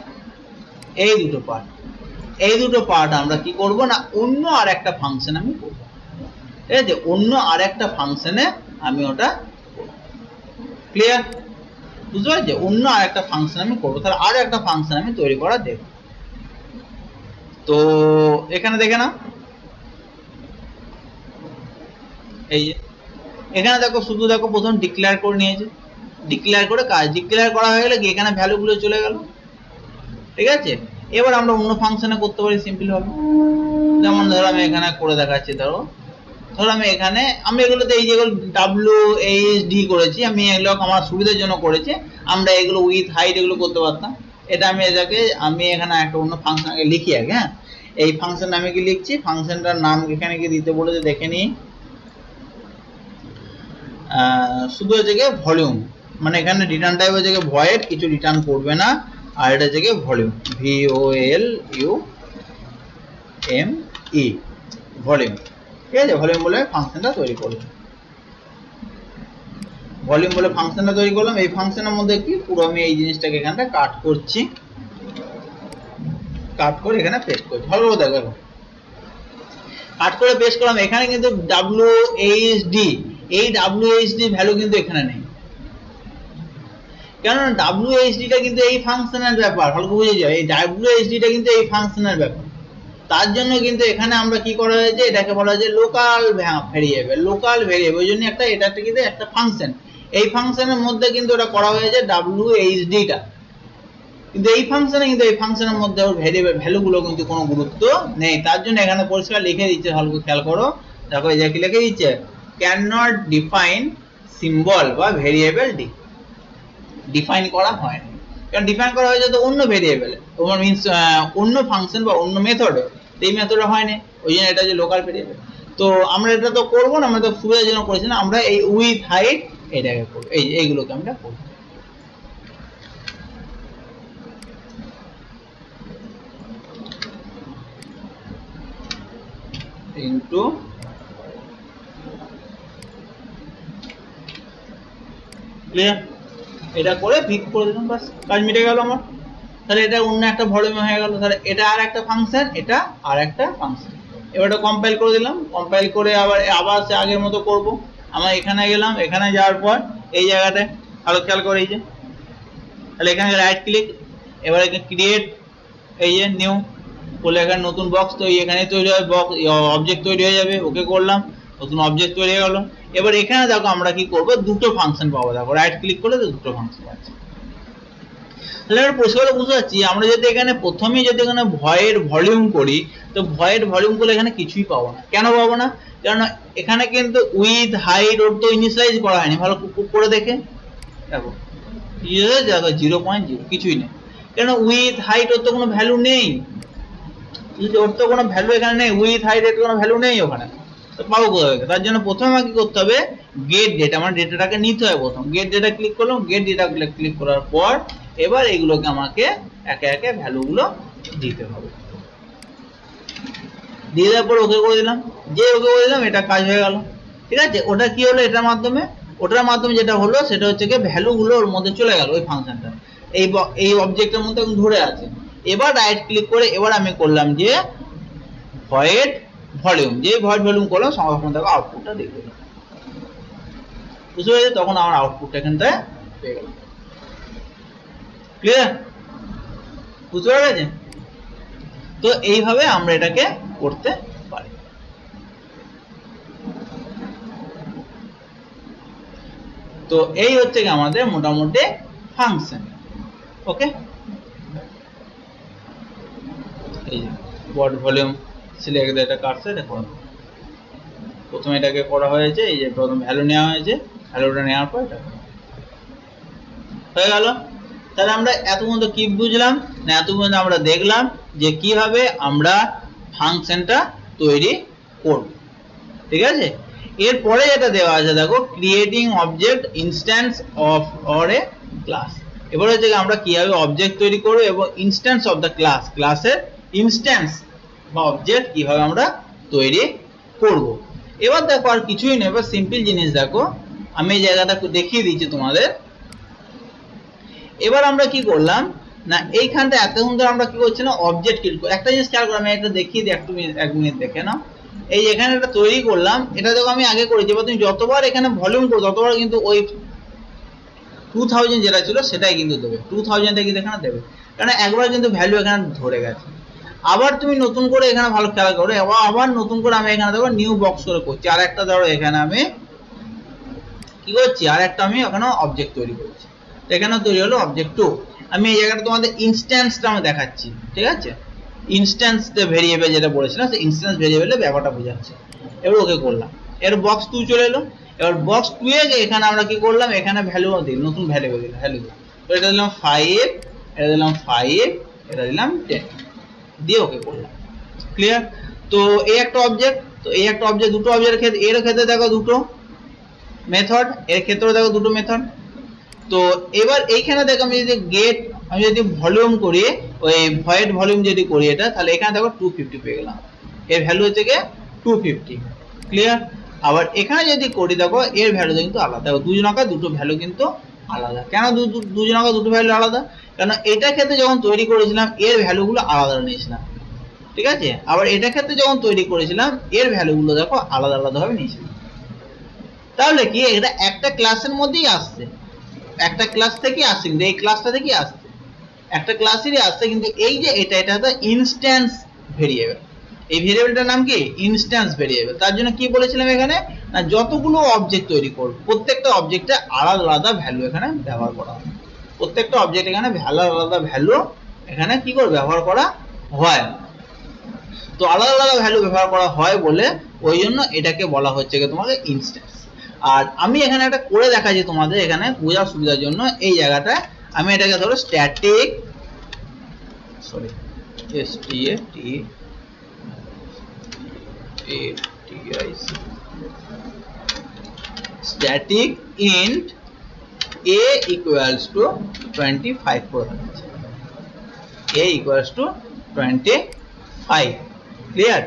এই দুটো পার্ট, এই দুটো পার্ট আমরা কি করব না অন্য আর একটা ফাংশন আমি করব। ঠিক আছে, অন্য আর একটা ফাংশনে আমি ওটা করব। ক্লিয়ার? বুঝতে পারছি, অন্য আর একটা ফাংশন আমি করবো, তাহলে আর একটা ফাংশন আমি তৈরি করা দেব। তো এখানে দেখে না, এই যে এখানে দেখো শুধু দেখো প্রথম ডিক্লেয়ার করে নিয়েছে, ডিক্লেয়ার করে কাজ ডিক্লেয়ার করা হয়ে গেলে কি এখানে ভ্যালুগুলো চলে গেল। ঠিক আছে, এবার আমরা অন্য ফাংশনে করতে পারি সিম্পল ভাবে, যেমন ধরো আমি এখানে করে দেখাচ্ছি। ধরো আমি এখানে আমি এগুলোতে এই যেগুলো WHD করেছি, আমি এগুলো আমার সুবিধার জন্য করেছি, আমরা এগুলো উইথ হাইট এগুলো করতে পারতাম। এটা আমি এখানে একটা অন্য ফাংশন আগে লিখি আগে, হ্যাঁ এই ফাংশন আমি কি লিখছি, ফাংশনটার নাম এখানে কি দিতে বলেছে দেখে নিই। শুধু হচ্ছে গিয়ে ভলিউম, মানে এখানে রিটার্ন টাইপ হচ্ছে গিয়ে ভয়েড, কিছু রিটার্ন করবে না, আর এটা হচ্ছে গিয়ে ভলিউম, VOLUME ভলিউম। ঠিক আছে, ভলিউম বলে ফাংশনটা তৈরি করলাম, ভলিউম বলে ফাংশনটা তৈরি করলাম। এই ফাংশনের মধ্যে কি পুরো আমি এই জিনিসটাকে এখানটা কাট করছি, কাট করে এখানে পেস্ট করছি। ভালো করে দেখো, কাট করে পেস্ট করলাম। এখানে কিন্তু WHD, এই WHD ভ্যালু কিন্তু এখানে নেই, কেননা WHD টা কিন্তু এই ফাংশনের ব্যাপার, ভালো করে বুঝে যাও, এই WHD টা কিন্তু এই ফাংশনের ব্যাপার। তার জন্য কিন্তু এখানে আমরা কি করা হয়েছে, এটাকে বলা হয়েছে লোকাল ভেরিয়েবল, লোকাল ভেরিয়েবল, ওই জন্য এটা কিন্তু একটা ফাংশন, এই ফাংশনের মধ্যে কিন্তু এটা করা হয়েছে WHD টা, কিন্তু এই ফাংশনের মধ্যে ওর ভেরিয়েবল ভ্যালুগুলো কিন্তু কোনো গুরুত্ব নেই। তার জন্য এখানে পরিষ্কার লিখে দিচ্ছে, ভালো করে খেয়াল করো, দেখো এই যে কি লিখে দিচ্ছে, ক্যান নট ডিফাইন সিম্বল বা ভেরিয়েবল ডিফাইন করা হয় না, কারণ ডিফাইন করা হয়েছে তো অন্য ভেরিয়েবল, তোমার মিন্স অন্য ফাংশন বা অন্য মেথডে, এই মেথডে হয় না, ওই জন্য এটা যে লোকাল ভেরিয়েবল। তো আমরা এটা তো করবো না, আমরা তো সুবিধার জন্য করেছি না, আমরা এই উইথ হাইট এটাকে করবো, এইগুলোকে আমরা করবো। ইনটু ক্লিয়ার, এটা করে পিক করে দিলাম, বাস কাজ মিটে গেল আমার। তাহলে এটা অন্য একটা ভলিউম হয়ে গেল, তাহলে এটা আর একটা ফাংশন, এটা আর একটা ফাংশন, এবার এটা কম্পাইল করে দিলাম, কম্পাইল করে আবার সে আগের মতো করব। আমরা এখানে গেলাম, এখানে যাওয়ার পর এই জায়গাটায় ভালো খেয়াল করে এই যে, তাহলে এখানে রাইট ক্লিক, এবার এখানে ক্রিয়েট এই যে নিউ বলে এখানে নতুন বক্স তৈরি, এখানে তৈরি হয় বক্স অবজেক্ট তৈরি হয়ে যাবে, ওকে করলাম, নতুন অবজেক্ট তৈরি হয়ে গেল। এবার এখানে দেখো আমরা কি করব, দুটো ফাংশন পাবো, দেখো রাইট ক্লিক করলে তো দুটো ফাংশন আছে। তাহলে আমরা পরিষ্কার বুঝতে পারছি আমরা যদি এখানে প্রথমেই যদি এখানে ভয়েড ভলিউম করি, তো ভয়েড ভলিউম করলে এখানে কিছুই পাবো না। কেন পাবো না? কারণ এখানে কিন্তু উইথ হাইট ওর তো ইনিশিয়ালাইজ করা হয়নি, ভালো করে দেখে দেখো 0.0 কিছুই নেই, কেন উইথ হাইট ওর তো কোনো ভ্যালু নেই, ওর তো কোনো ভ্যালু এখানে নেই, উইথ হাইট এর কোনো ভ্যালু নেই ওখানে, তো পাবো কোথায়? তার জন্য প্রথমে আমাকে কি করতে হবে, গেট ডেটা, আমার ডেটাটাকে নিতে হবে প্রথম, গেট ডেটা ক্লিক করলাম, গেট ডেটা ক্লিক করার পর এবার এগুলোকে আমাকে একে একে ভ্যালুগুলো দিতে হবে, দিয়ে দেওয়ার পর ওকে করে দিলাম, যে ওকে করে দিলাম এটা কাজ হয়ে গেল। ঠিক আছে, ওটা কি হলো, ওটার মাধ্যমে যেটা হলো সেটা হচ্ছে কি ভ্যালুগুলো ওর মধ্যে চলে গেল, ওই ফাংশনটা এই অবজেক্টের মধ্যে ধরে আছে। এবার রাইট ক্লিক করে এবার আমি করলাম যে ভয়েড ভলিউম, যে ভয়েড ভলিউম করলাম সঙ্গে সঙ্গে দেখো আউটপুটটা দিয়ে দিলাম, বুঝতে পেরেছি? তখন আমার আউটপুটটা এখানটায় পেয়ে গেল। ক্লিয়ার? বুঝতে পেরেছে? তো এইভাবে আমরা এটাকে করতে পারি। তো এই হচ্ছে কি আমাদের মোটামুটি ফাংশন। ওকে, এই যে ওয়ার্ড ভলিউম সিলেক্ট এটা কাটছে, দেখো প্রথমে এটাকে করা হয়েছে, এই যে প্রথম ভ্যালু নেওয়া হয়েছে, ভ্যালুটা নেওয়ার পর এটা হয়ে গেল। তাহলে আমরা এত পর্যন্ত কি বুঝলাম না, এত পর্যন্ত আমরা দেখলাম যে কিভাবে আমরা ফাংশনটা তৈরি করব। ঠিক আছে, এরপরে যেটা দেওয়া আছে দেখো, creating object instance of or a class. এবার হচ্ছে আমরা কিভাবে অবজেক্ট তৈরি করব এবং ইনস্ট্যান্স অফ দ্য ক্লাস, ক্লাসের ইনস্ট্যান্স বা অবজেক্ট কিভাবে আমরা তৈরি করব। এবার দেখো আর কিছুই নেই, এবার সিম্পল জিনিস দেখো, আমি এই জায়গাটা দেখিয়ে দিচ্ছি তোমাদের। এবার আমরা কি করলাম না, এইখানটা এতক্ষণ ধরে আমরা কি করছিলাম, অবজেক্ট ক্রিয়েট করব। একটা জিনিস খেয়াল করো, আমি একটা দেখিয়ে দিই, এক মিনিট দেখে নাও। এই এখানে একটা তৈরি করলাম, এটা দেখো আমি আগে করেছি, এবার তুমি যতবার এখানে ভলিউম করো ততবার কিন্তু ওই 2000 যেটা ছিল সেটাই কিন্তু দেবে, 2000টা কিন্তু এখানে দেবে, কারণ একবার কিন্তু ভ্যালু এখানে ধরে গেছে। আবার তুমি নতুন করে এখানে ভালো খেয়াল করো, আবার নতুন করে আমি এখানে দেখো নিউ বক্স করে করছি, আর একটা ধরো এখানে আমি কি করছি, আর একটা আমি এখানে অবজেক্ট তৈরি করছি, এখানে তৈরি হলো অবজেক্ট 2। আমি এই জায়গাটা তোমাদের ইনস্ট্যান্সটা আমি দেখাচ্ছি। ঠিক আছে, ইনস্ট্যান্স ভেরিয়েবল যেটা বলেছিলাম, সেই ইনস্ট্যান্স ভেরিয়েবলের ব্যাপারটা বোঝাচ্ছে। এবার ওকে করলাম, এর বক্স 2 চলে এলো। এবার বক্স 2 এ এখানে আমরা কি করলাম, এখানে ভ্যালু দিই, নতুন ভ্যালু দিলাম, তো এটা দিলাম 5, এটা দিলাম 5, এটা দিলাম 10, দিয়ে ওকে করলাম। ক্লিয়ার? তো এই একটা অবজেক্ট, তো এই একটা অবজেক্ট, দুটো অবজেক্টের ক্ষেত্রে, এর ক্ষেত্রে দেখো দুটো মেথড, এর ক্ষেত্রেও দেখো দুটো মেথড। তো এবার এইখানে দেখো আমি যদি গেট, আমি যদি ভলিউম করি, ওই ভয়েড ভলিউম যদি করি এটা, তাহলে এখানে দেখো 250 পেয়ে গেলাম, এর ভ্যালু হচ্ছে কি 250। ক্লিয়ার? আবার এখানে যদি করি দেখো এর ভ্যালু কিন্তু আলাদা, দুজনকার দুটো ভ্যালু কিন্তু আলাদা। কেন দুজনকার দুটো ভ্যালু আলাদা? কারণ এটার ক্ষেত্রে যখন তৈরি করেছিলাম এর ভ্যালুগুলো আলাদা নিয়েছিলাম। ঠিক আছে, আবার এটার ক্ষেত্রে যখন তৈরি করেছিলাম এর ভ্যালুগুলো দেখো আলাদা আলাদা ভাবে নিয়েছিলাম। তাহলে কি এটা একটা ক্লাসের মধ্যেই আসছে, একটা ক্লাস থেকে আসছে, কিন্তু এই ক্লাসটা থেকে আসছে, একটা ক্লাসেরই আসছে, কিন্তু এই যে এটা হচ্ছে ইনস্ট্যান্স ভেরিয়েবল। এই ভেরিয়েবলটার নাম কি ইনস্ট্যান্স ভেরিয়েবল। তার জন্য কি বলেছিলাম এখানে না, যতগুলো অবজেক্ট তৈরি করব প্রত্যেকটা অবজেক্টে আলাদা আলাদা ভ্যালু এখানে ব্যবহার করা হয়, প্রত্যেকটা অবজেক্ট এখানে আলাদা আলাদা ভ্যালু এখানে কি করে ব্যবহার করা হয়। তো আলাদা আলাদা ভ্যালু ব্যবহার করা হয় বলে ওই জন্য এটাকে বলা হচ্ছে কি তোমাকে ইনস্ট্যান্স। আর আমি এখানে একটা করে দেখাচ্ছি তোমাদের এখানে বোঝার সুবিধার জন্য, এই জায়গাটা আমি এটাকে ধরো static, sorry static int a equals to 25 করে দিচ্ছি, a equals to 25। ক্লিয়ার?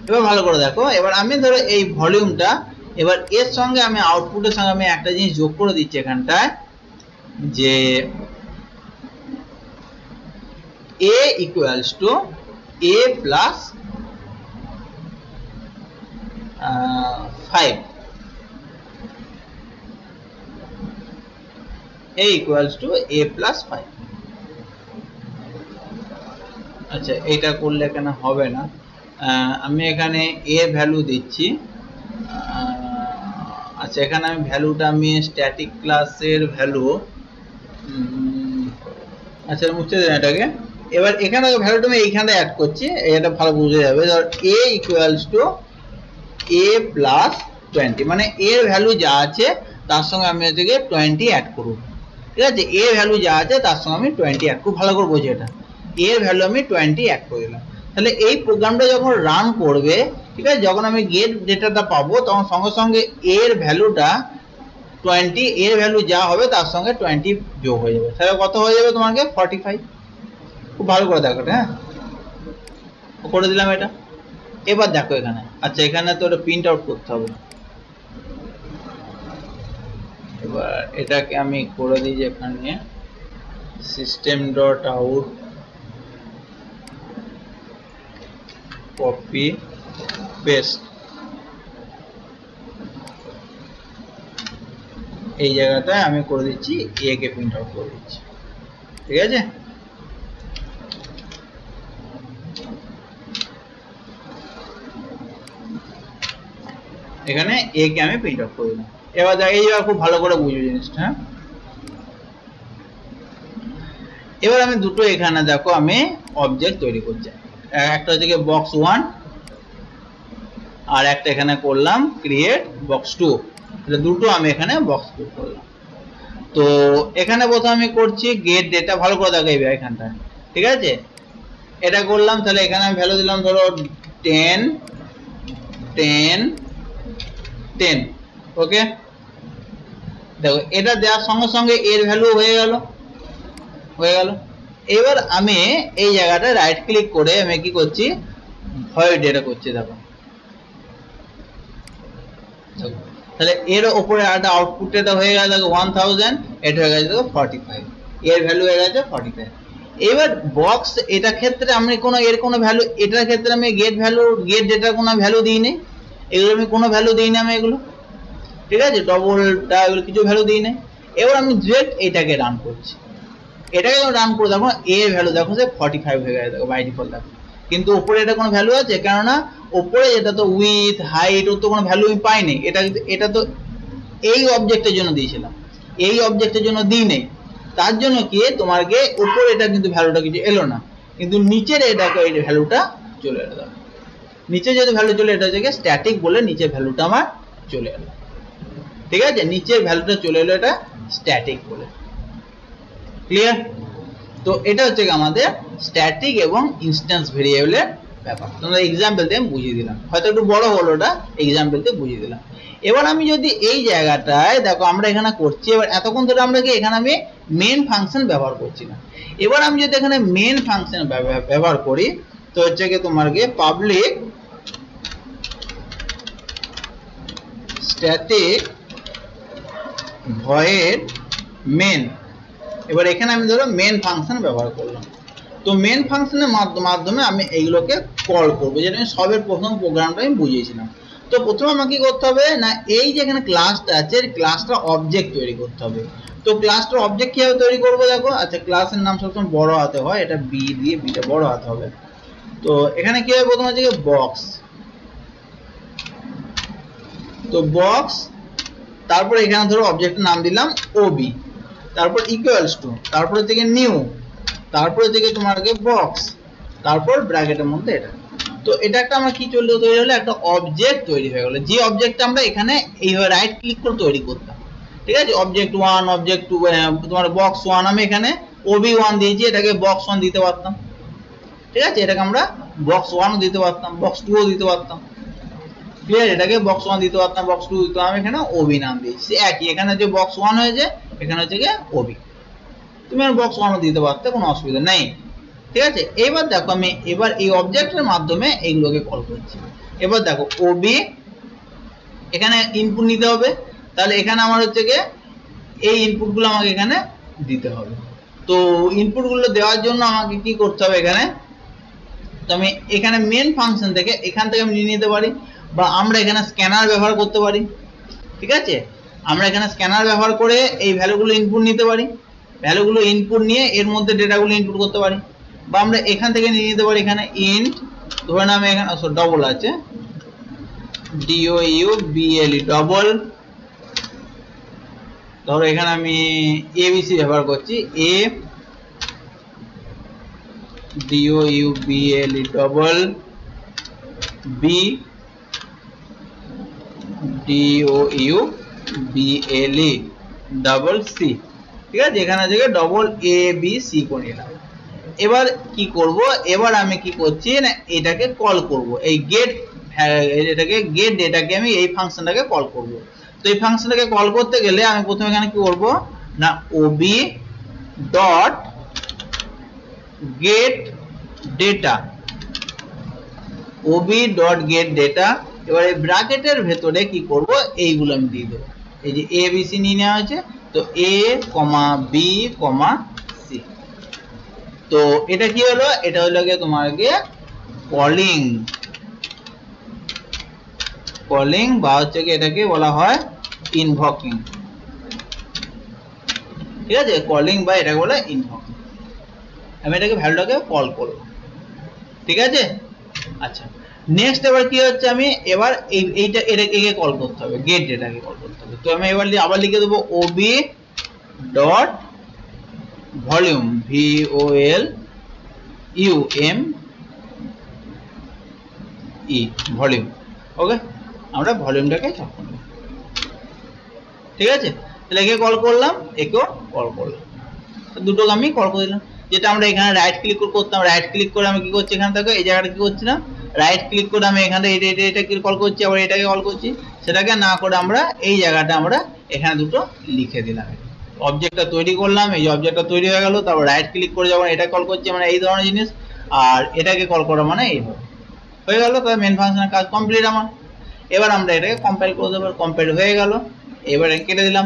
এবার ভালো করে দেখো, এবার আমি ধরো এই ভলিউমটা, এবার এর সঙ্গে আমি আউটপুটের সঙ্গে আমি একটা জিনিস যোগ করে দিচ্ছি এখানটায়, যে a equals to a plus 5 a equals to a plus 5। আচ্ছা এটা করলে এখানে হবে না, আমি এখানে a ভ্যালু দিচ্ছি। আচ্ছা এখানে আমি ভ্যালুটা আমি স্ট্যাটিক ক্লাসের ভ্যালু, আচ্ছা মুছে দেন এটাকে। এবার এখানে ভ্যালুটা আমি এইখানে অ্যাড করছি, এটা ভালো বুঝে যাবে। ধর a equals to a plus 20, মানে এর ভ্যালু যা আছে তার সঙ্গে আমি এদিকে 20 অ্যাড করব। ঠিক আছে, এর ভ্যালু যা আছে তার সঙ্গে আমি 20 অ্যাড করব। ভালো করে বোঝো এটা, এর ভ্যালু আমি 20 অ্যাড করে দিলাম। তাহলে এই প্রোগ্রামটা যখন রান করবে, ঠিক আছে, যখন আমি গেট ডেটাটা পাবো তখন সঙ্গে সঙ্গে এর ভ্যালুটা 20, এর ভ্যালু যা হবে তার সঙ্গে 20 যোগ হয়ে যাবে। তাহলে কত হয়ে যাবে তোমাকে? 45। খুব ভালো করে দেখো, হ্যাঁ করে দিলাম এটা। এবার দেখো এখানে, আচ্ছা এখানে তো এটা প্রিন্ট আউট করতে হবে। এবার এটাকে আমি করে দিই যে এখানে system dot out copy paste, এই জায়গাটায় আমি করে দিচ্ছি এ কে প্রিন্ট আউট করে দিচ্ছি। ঠিক আছে, এখানে এ কে আমি প্রিন্ট আউট করে দিলাম। এবার দেখো এই জায়গা খুব ভালো করে বুঝবে জিনিসটা, হ্যাঁ। এবার আমি দুটো এখানে দেখো আমি অবজেক্ট তৈরি করছি, একটা হচ্ছে বক্স 1 আর একটা এখানে করলাম ক্রিয়েট বক্স 2। তাহলে দুটো আমি এখানে বক্স 2 করলাম। তো এখানে প্রথমে আমি করছি গেট ডেটা, ভালো করে দেখো এখানটায়। ঠিক আছে, এটা করলাম। তাহলে এখানে আমি ভ্যালু দিলাম ধরো 10 10 10। ওকে, দেখো এটা দেওয়ার সঙ্গে সঙ্গে এর ভ্যালু হয়ে গেল। এবার আমি এই জায়গাটা রাইট ক্লিক করে আমি কি করছি, ভয়েড ডেটা করছি। দেখো তাহলে এর উপরে একটা আউটপুট এটা হয়ে গেল, দেখো 1000, এটা হয়ে গেছে দেখো 45, এর ভ্যালু হয়ে গেছে 45। এবার বক্স এটা ক্ষেত্রে আমি কোনো এর কোনো ভ্যালু, এটার ক্ষেত্রে আমি গেট ভ্যালু গেট ডেটার কোনো ভ্যালু দিই নেই, এগুলো আমি কোনো ভ্যালু দিই না আমি এগুলো। ঠিক আছে, ডবলটা এগুলো কিছু ভ্যালু দিই না। এবার আমি ডিরেক্ট এটাকে রান করছি। এটাকে রান করে দেখো এর ভ্যালু দেখো যে 45 হয়ে গেছে, দেখো বাই ডিফল্ট দেখো। কিন্তু উপরে এটা কোনো ভ্যালু আছে? কেননা উপরে এটা তো উইথ হাইট, ওর তো কোনো ভ্যালু আমি পাইনি। এটা তো এই অবজেক্টের জন্য দিয়েছিলাম, এই অবজেক্টের জন্য দিই নেই। তার জন্য কি তোমাকে উপরে এটা কিন্তু ভ্যালুটা কিছু এলো না, কিন্তু নিচের এটাকে এই ভ্যালুটা চলে এলো। নিচে যদি ভ্যালু চলে, এটা হচ্ছে স্ট্যাটিক বলে নিচের ভ্যালুটা আমার চলে এলো। ঠিক আছে, নিচের ভ্যালুটা চলে এলো এটা স্ট্যাটিক বলে। ক্লিয়ার? তো এটা হচ্ছে আমাদের স্ট্যাটিক এবং ইনস্ট্যান্স ভেরিয়েবলের ব্যাপার। তোমরা এক্সাম্পল দিয়ে বুঝিয়ে দিলাম, হয়তো একটু বড় হলো, ওটা এক্সাম্পল দিয়ে বুঝিয়ে দিলাম। এবার আমি যদি এই জায়গাটায় দেখো আমরা এখানে করছি, এবার এতক্ষণ ধরে আমরা কি এখানে আমি মেন ফাংশন ব্যবহার করছি না। এবার আমি যদি এখানে মেন ফাংশন ব্যবহার করি, তো হচ্ছে কি তোমার কি পাবলিক স্ট্যাটিক ভয়েড মেন। এবার এখানে আমি ধরো মেন ফাংশন ব্যবহার করলাম। তো মেন ফাংশনের মাধ্যমে আমি এইগুলোকে কল করবো, যেটা আমি সবের প্রথম প্রোগ্রামটা আমি বুঝিয়েছিলাম। তো প্রথমে আমাকে কি করতে হবে না, এই যে এখানে ক্লাসটা আছে, ক্লাসটা অবজেক্ট তৈরি করতে হবে। তো ক্লাসটার অবজেক্ট কিভাবে তৈরি করবো দেখো। আচ্ছা ক্লাসের নাম সবসময় বড় হাতে হয়, এটা বি দিয়ে, বিটা বড় হাতে হবে। তো এখানে কি হবে, প্রথমে হচ্ছে বক্স, তো বক্স, তারপর এখানে ধরো অবজেক্টের নাম দিলাম ওবি, তারপর ইকুয়ালস টু, তারপর থেকে নিউ, তারপরে থেকে তোমার বক্স, তারপর ব্র্যাকেটের মধ্যে এটা। তো এটা একটা আমার কি তৈরি হলো, একটা অবজেক্ট তৈরি হয়ে গেল, যে অবজেক্টটা আমরা এখানে এইভাবে রাইট ক্লিক করে তৈরি করতাম। ঠিক আছে, অবজেক্ট 1, অবজেক্ট 2, তোমার বক্স 1 আমি এখানে ওবি1 দিয়েছি, এটাকে বক্স 1 দিতে পারতাম। ঠিক আছে, এটাকে আমরা বক্স 1 দিতে পারতাম, বক্স 2 দিতে পারতাম। ক্লিয়ার? এটাকে বক্স 1 দিতে পারতাম, বক্স 2 দিতে, আমি এখানে ওবি নাম দিয়েছি। একই, এখানে যে বক্স 1 হয়েছে, এখানে হচ্ছে গিয়ে ওবি। তুমি আর বক্স 1 দিতে পারতে, কোনো অসুবিধা নেই। ঠিক আছে, এবার দেখো আমি এবার এই অবজেক্টের মাধ্যমে এইগুলোকে কল করছি। এবার দেখো ওবি, এখানে ইনপুট নিতে হবে। তাহলে এখানে আমার হচ্ছে গিয়ে এই ইনপুটগুলো আমাকে এখানে দিতে হবে। তো ইনপুটগুলো দেওয়ার জন্য আমাকে কি করতে হবে এখানে, তো আমি এখানে মেন ফাংশন থেকে, এখান থেকে আমি নিয়ে নিতে পারি। বা আমরা এখানে স্ক্যানার ব্যবহার করতে পারি। ঠিক আছে, আমরা এখানে স্ক্যানার ব্যবহার করে এই ভ্যালুগুলো ইনপুট নিতে পারি, ভ্যালুগুলো ইনপুট নিয়ে এর মধ্যে ডেটাগুলো ইনপুট করতে পারি, বা আমরা এখান থেকে নিয়ে নিতে পারি এখানে ইন্ট, ধরে নাম এখানে ডবল আছে double ডবল, ধরো এখানে আমি এবিসি ব্যবহার করছি, A double double, B double double C. ঠিক আছে, এখানে থেকে ডবল এ বি সি করে নিলাম। এবার কি করব, এবার আমি কি করছি না এটাকে কল করব, এই গেট, এটাকে গেট ডেটাকে আমি এই ফাংশনটাকে কল করব। তো এই ফাংশনটাকে কল করতে গেলে আমি প্রথমে এখানে কি করব না ob dot get data, ob dot get data. এবার এই ব্র্যাকেটের ভেতরে কি করব, এইগুলো আমি দিয়ে দেবো, এই যে এ বি সি নিয়ে নেওয়া হয়েছে, তো এ কমা বি কমা সি। তো এটা কি হলো, এটা হলো গিয়ে তোমার গিয়ে কলিং, কলিং বা হচ্ছে কি এটাকে বলা হয় ইনভকিং। ঠিক আছে, কলিং বা এটাকে বলে ইনভকিং। আমি এটাকে ভ্যালুটাকে কল করব। ঠিক আছে, আচ্ছা নেক্সট এবার কি হচ্ছে, আমি এবার এইটা এটাকে কল করতে হবে, গেট ডেটাকে কল করতে হবে। তো আমি এবার আবার লিখে দেবো OB dot volume, VOLUME, volume. Okay, আমরা ভলিউমটাকে চাপ করব। ঠিক আছে, তাহলে একে কল করলাম, একেও কল করলাম, দুটোকে আমি কল করে দিলাম। যেটা আমরা এখানে রাইট ক্লিক করতাম, রাইট ক্লিক করে আমি কি করছি, এখান থেকে এই জায়গাটা কি করছি না রাইট ক্লিক করে আমি এখানে এটা কল করছি, আবার এটাকে কল করছি, সেটাকে না করে আমরা এই জায়গাটা আমরা এখানে দুটো লিখে দিলাম। অবজেক্টটা তৈরি করলাম, এই অবজেক্টটা তৈরি হয়ে গেল, তারপর রাইট ক্লিক করে যখন এটা কল করছি মানে এই ধরনের জিনিস, আর এটাকে কল করা মানে এইভাবে হয়ে গেল, তাহলে মেন ফাংশনের কাজ কমপ্লিট আমার। এবার আমরা এটাকে কম্পাইল করে দেবো, কম্পাইল হয়ে গেল, এবার কেটে দিলাম।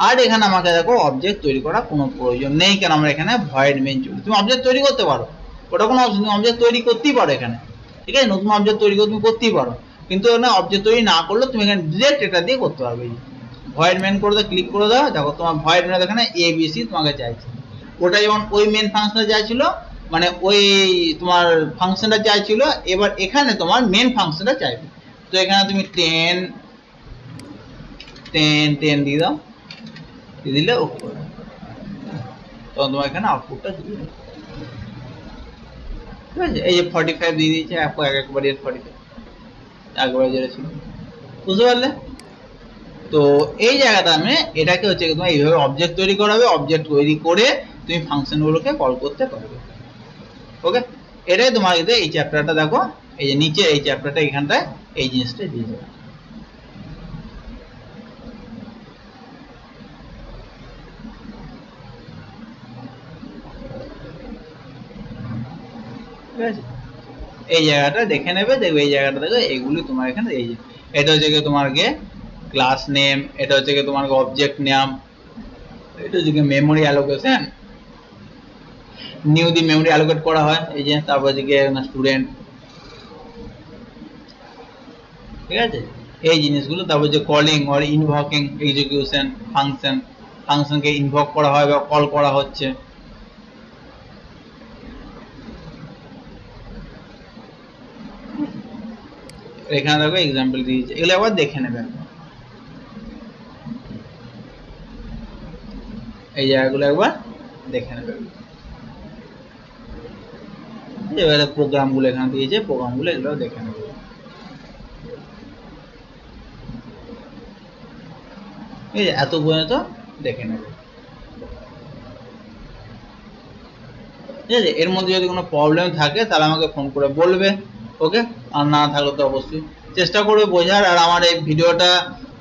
আর এখানে আমাকে দেখো অবজেক্ট তৈরি করার কোনো প্রয়োজন নেই, কারণ আমরা এখানে ভয়েড মেইন চলছে। তুমি অবজেক্ট তৈরি করতে পারো, ওটা কোনো অপশন, তুমি অবজেক্ট তৈরি করতেই পারো এখানে। ঠিক আছে, নতুন অবজেক্ট তৈরি করে তুমি করতেই পারো, কিন্তু না অবজেক্ট তৈরি না করলে তুমি এখানে ডিরেক্ট এটা দিয়ে করতে পারবে। ভয়েড মেইন করে দাও, ক্লিক করে দাও, দেখো তোমার ভয়েড মেইন এখানে এবিসি তোমাকে চাইছে, ওটা যেমন ওই মেইন ফাংশনটা চাইছিল, মানে ওই তোমার ফাংশনটা চাইছিল, এবার এখানে তোমার মেইন ফাংশনটা চাইবে। তো এখানে তুমি 10 10 10 দিয়ে দাও, দিয়ে দিলে ওকে, তখন তোমার এখানে আউটপুটটা দিয়ে দেবে। ঠিক আছে, এই যে 45 দিয়ে দিয়েছে, একবারে 45 একবারে যেটা ছিল, বুঝতে পারলে? তো এই জায়গাটা আমি এটাকে হচ্ছে তোমার এইভাবে অবজেক্ট তৈরি করা হবে, অবজেক্ট তৈরি করে তুমি ফাংশনগুলোকে কল করতে পারবে। ওকে, এটাই তোমার এই চ্যাপ্টারটা দেখো, এই যে নিচে এই চ্যাপ্টারটা এখানটায় এই জিনিসটা দিয়ে দেবে। ঠিক আছে, এই জায়গাটা দেখে নেবে, দেখবে এই জায়গাটা দেখো এইগুলি তোমার এখানে, এই যে এটা হচ্ছে গিয়ে তোমার গিয়ে ক্লাস নেম, এটা হচ্ছে গিয়ে তোমার অবজেক্ট নেম, এটা হচ্ছে গিয়ে মেমোরি অ্যালোকেশন, নিউ দি মেমোরি অ্যালোকেট করা হয়, এই যে তারপর হচ্ছে গিয়ে স্টুডেন্ট। ঠিক আছে, এই জিনিসগুলো, তারপর যে কলিং অর ইনভকিং এক্সিকিউশন ফাংশন, ফাংশনকে ইনভক করা হয় বা কল করা হচ্ছে। এখানে দেখো এক্সাম্পল দিয়েছে, এগুলো আবার দেখে নেবেন, এই জায়গাগুলো একবার দেখে নেবেন। এবারে প্রোগ্রামগুলো এখানে দিয়েছে, প্রোগ্রামগুলো এগুলো দেখে নেবেন। এই এত পর্যন্ত দেখে নেবে। ঠিক আছে, এর মধ্যে যদি কোনো প্রবলেম থাকে তাহলে আমাকে ফোন করে বলবে। ওকে, আর না থাকলে তো অবশ্যই চেষ্টা করবে বোঝার। আর আমার এই ভিডিওটা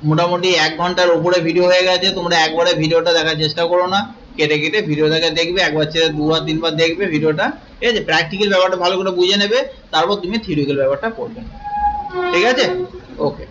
মোটামুটি 1 ঘন্টার উপরে ভিডিও হয়ে গেছে, তোমরা একবারে ভিডিওটা দেখার চেষ্টা করো না, কেটে কেটে ভিডিওটাকে দেখবে, একবার ছেড়ে 2 বার 3 বার দেখবে ভিডিওটা। ঠিক আছে, প্র্যাকটিক্যাল ব্যাপারটা ভালো করে বুঝে নেবে, তারপর তুমি থিওরিক্যাল ব্যাপারটা পড়বে। ঠিক আছে, ওকে।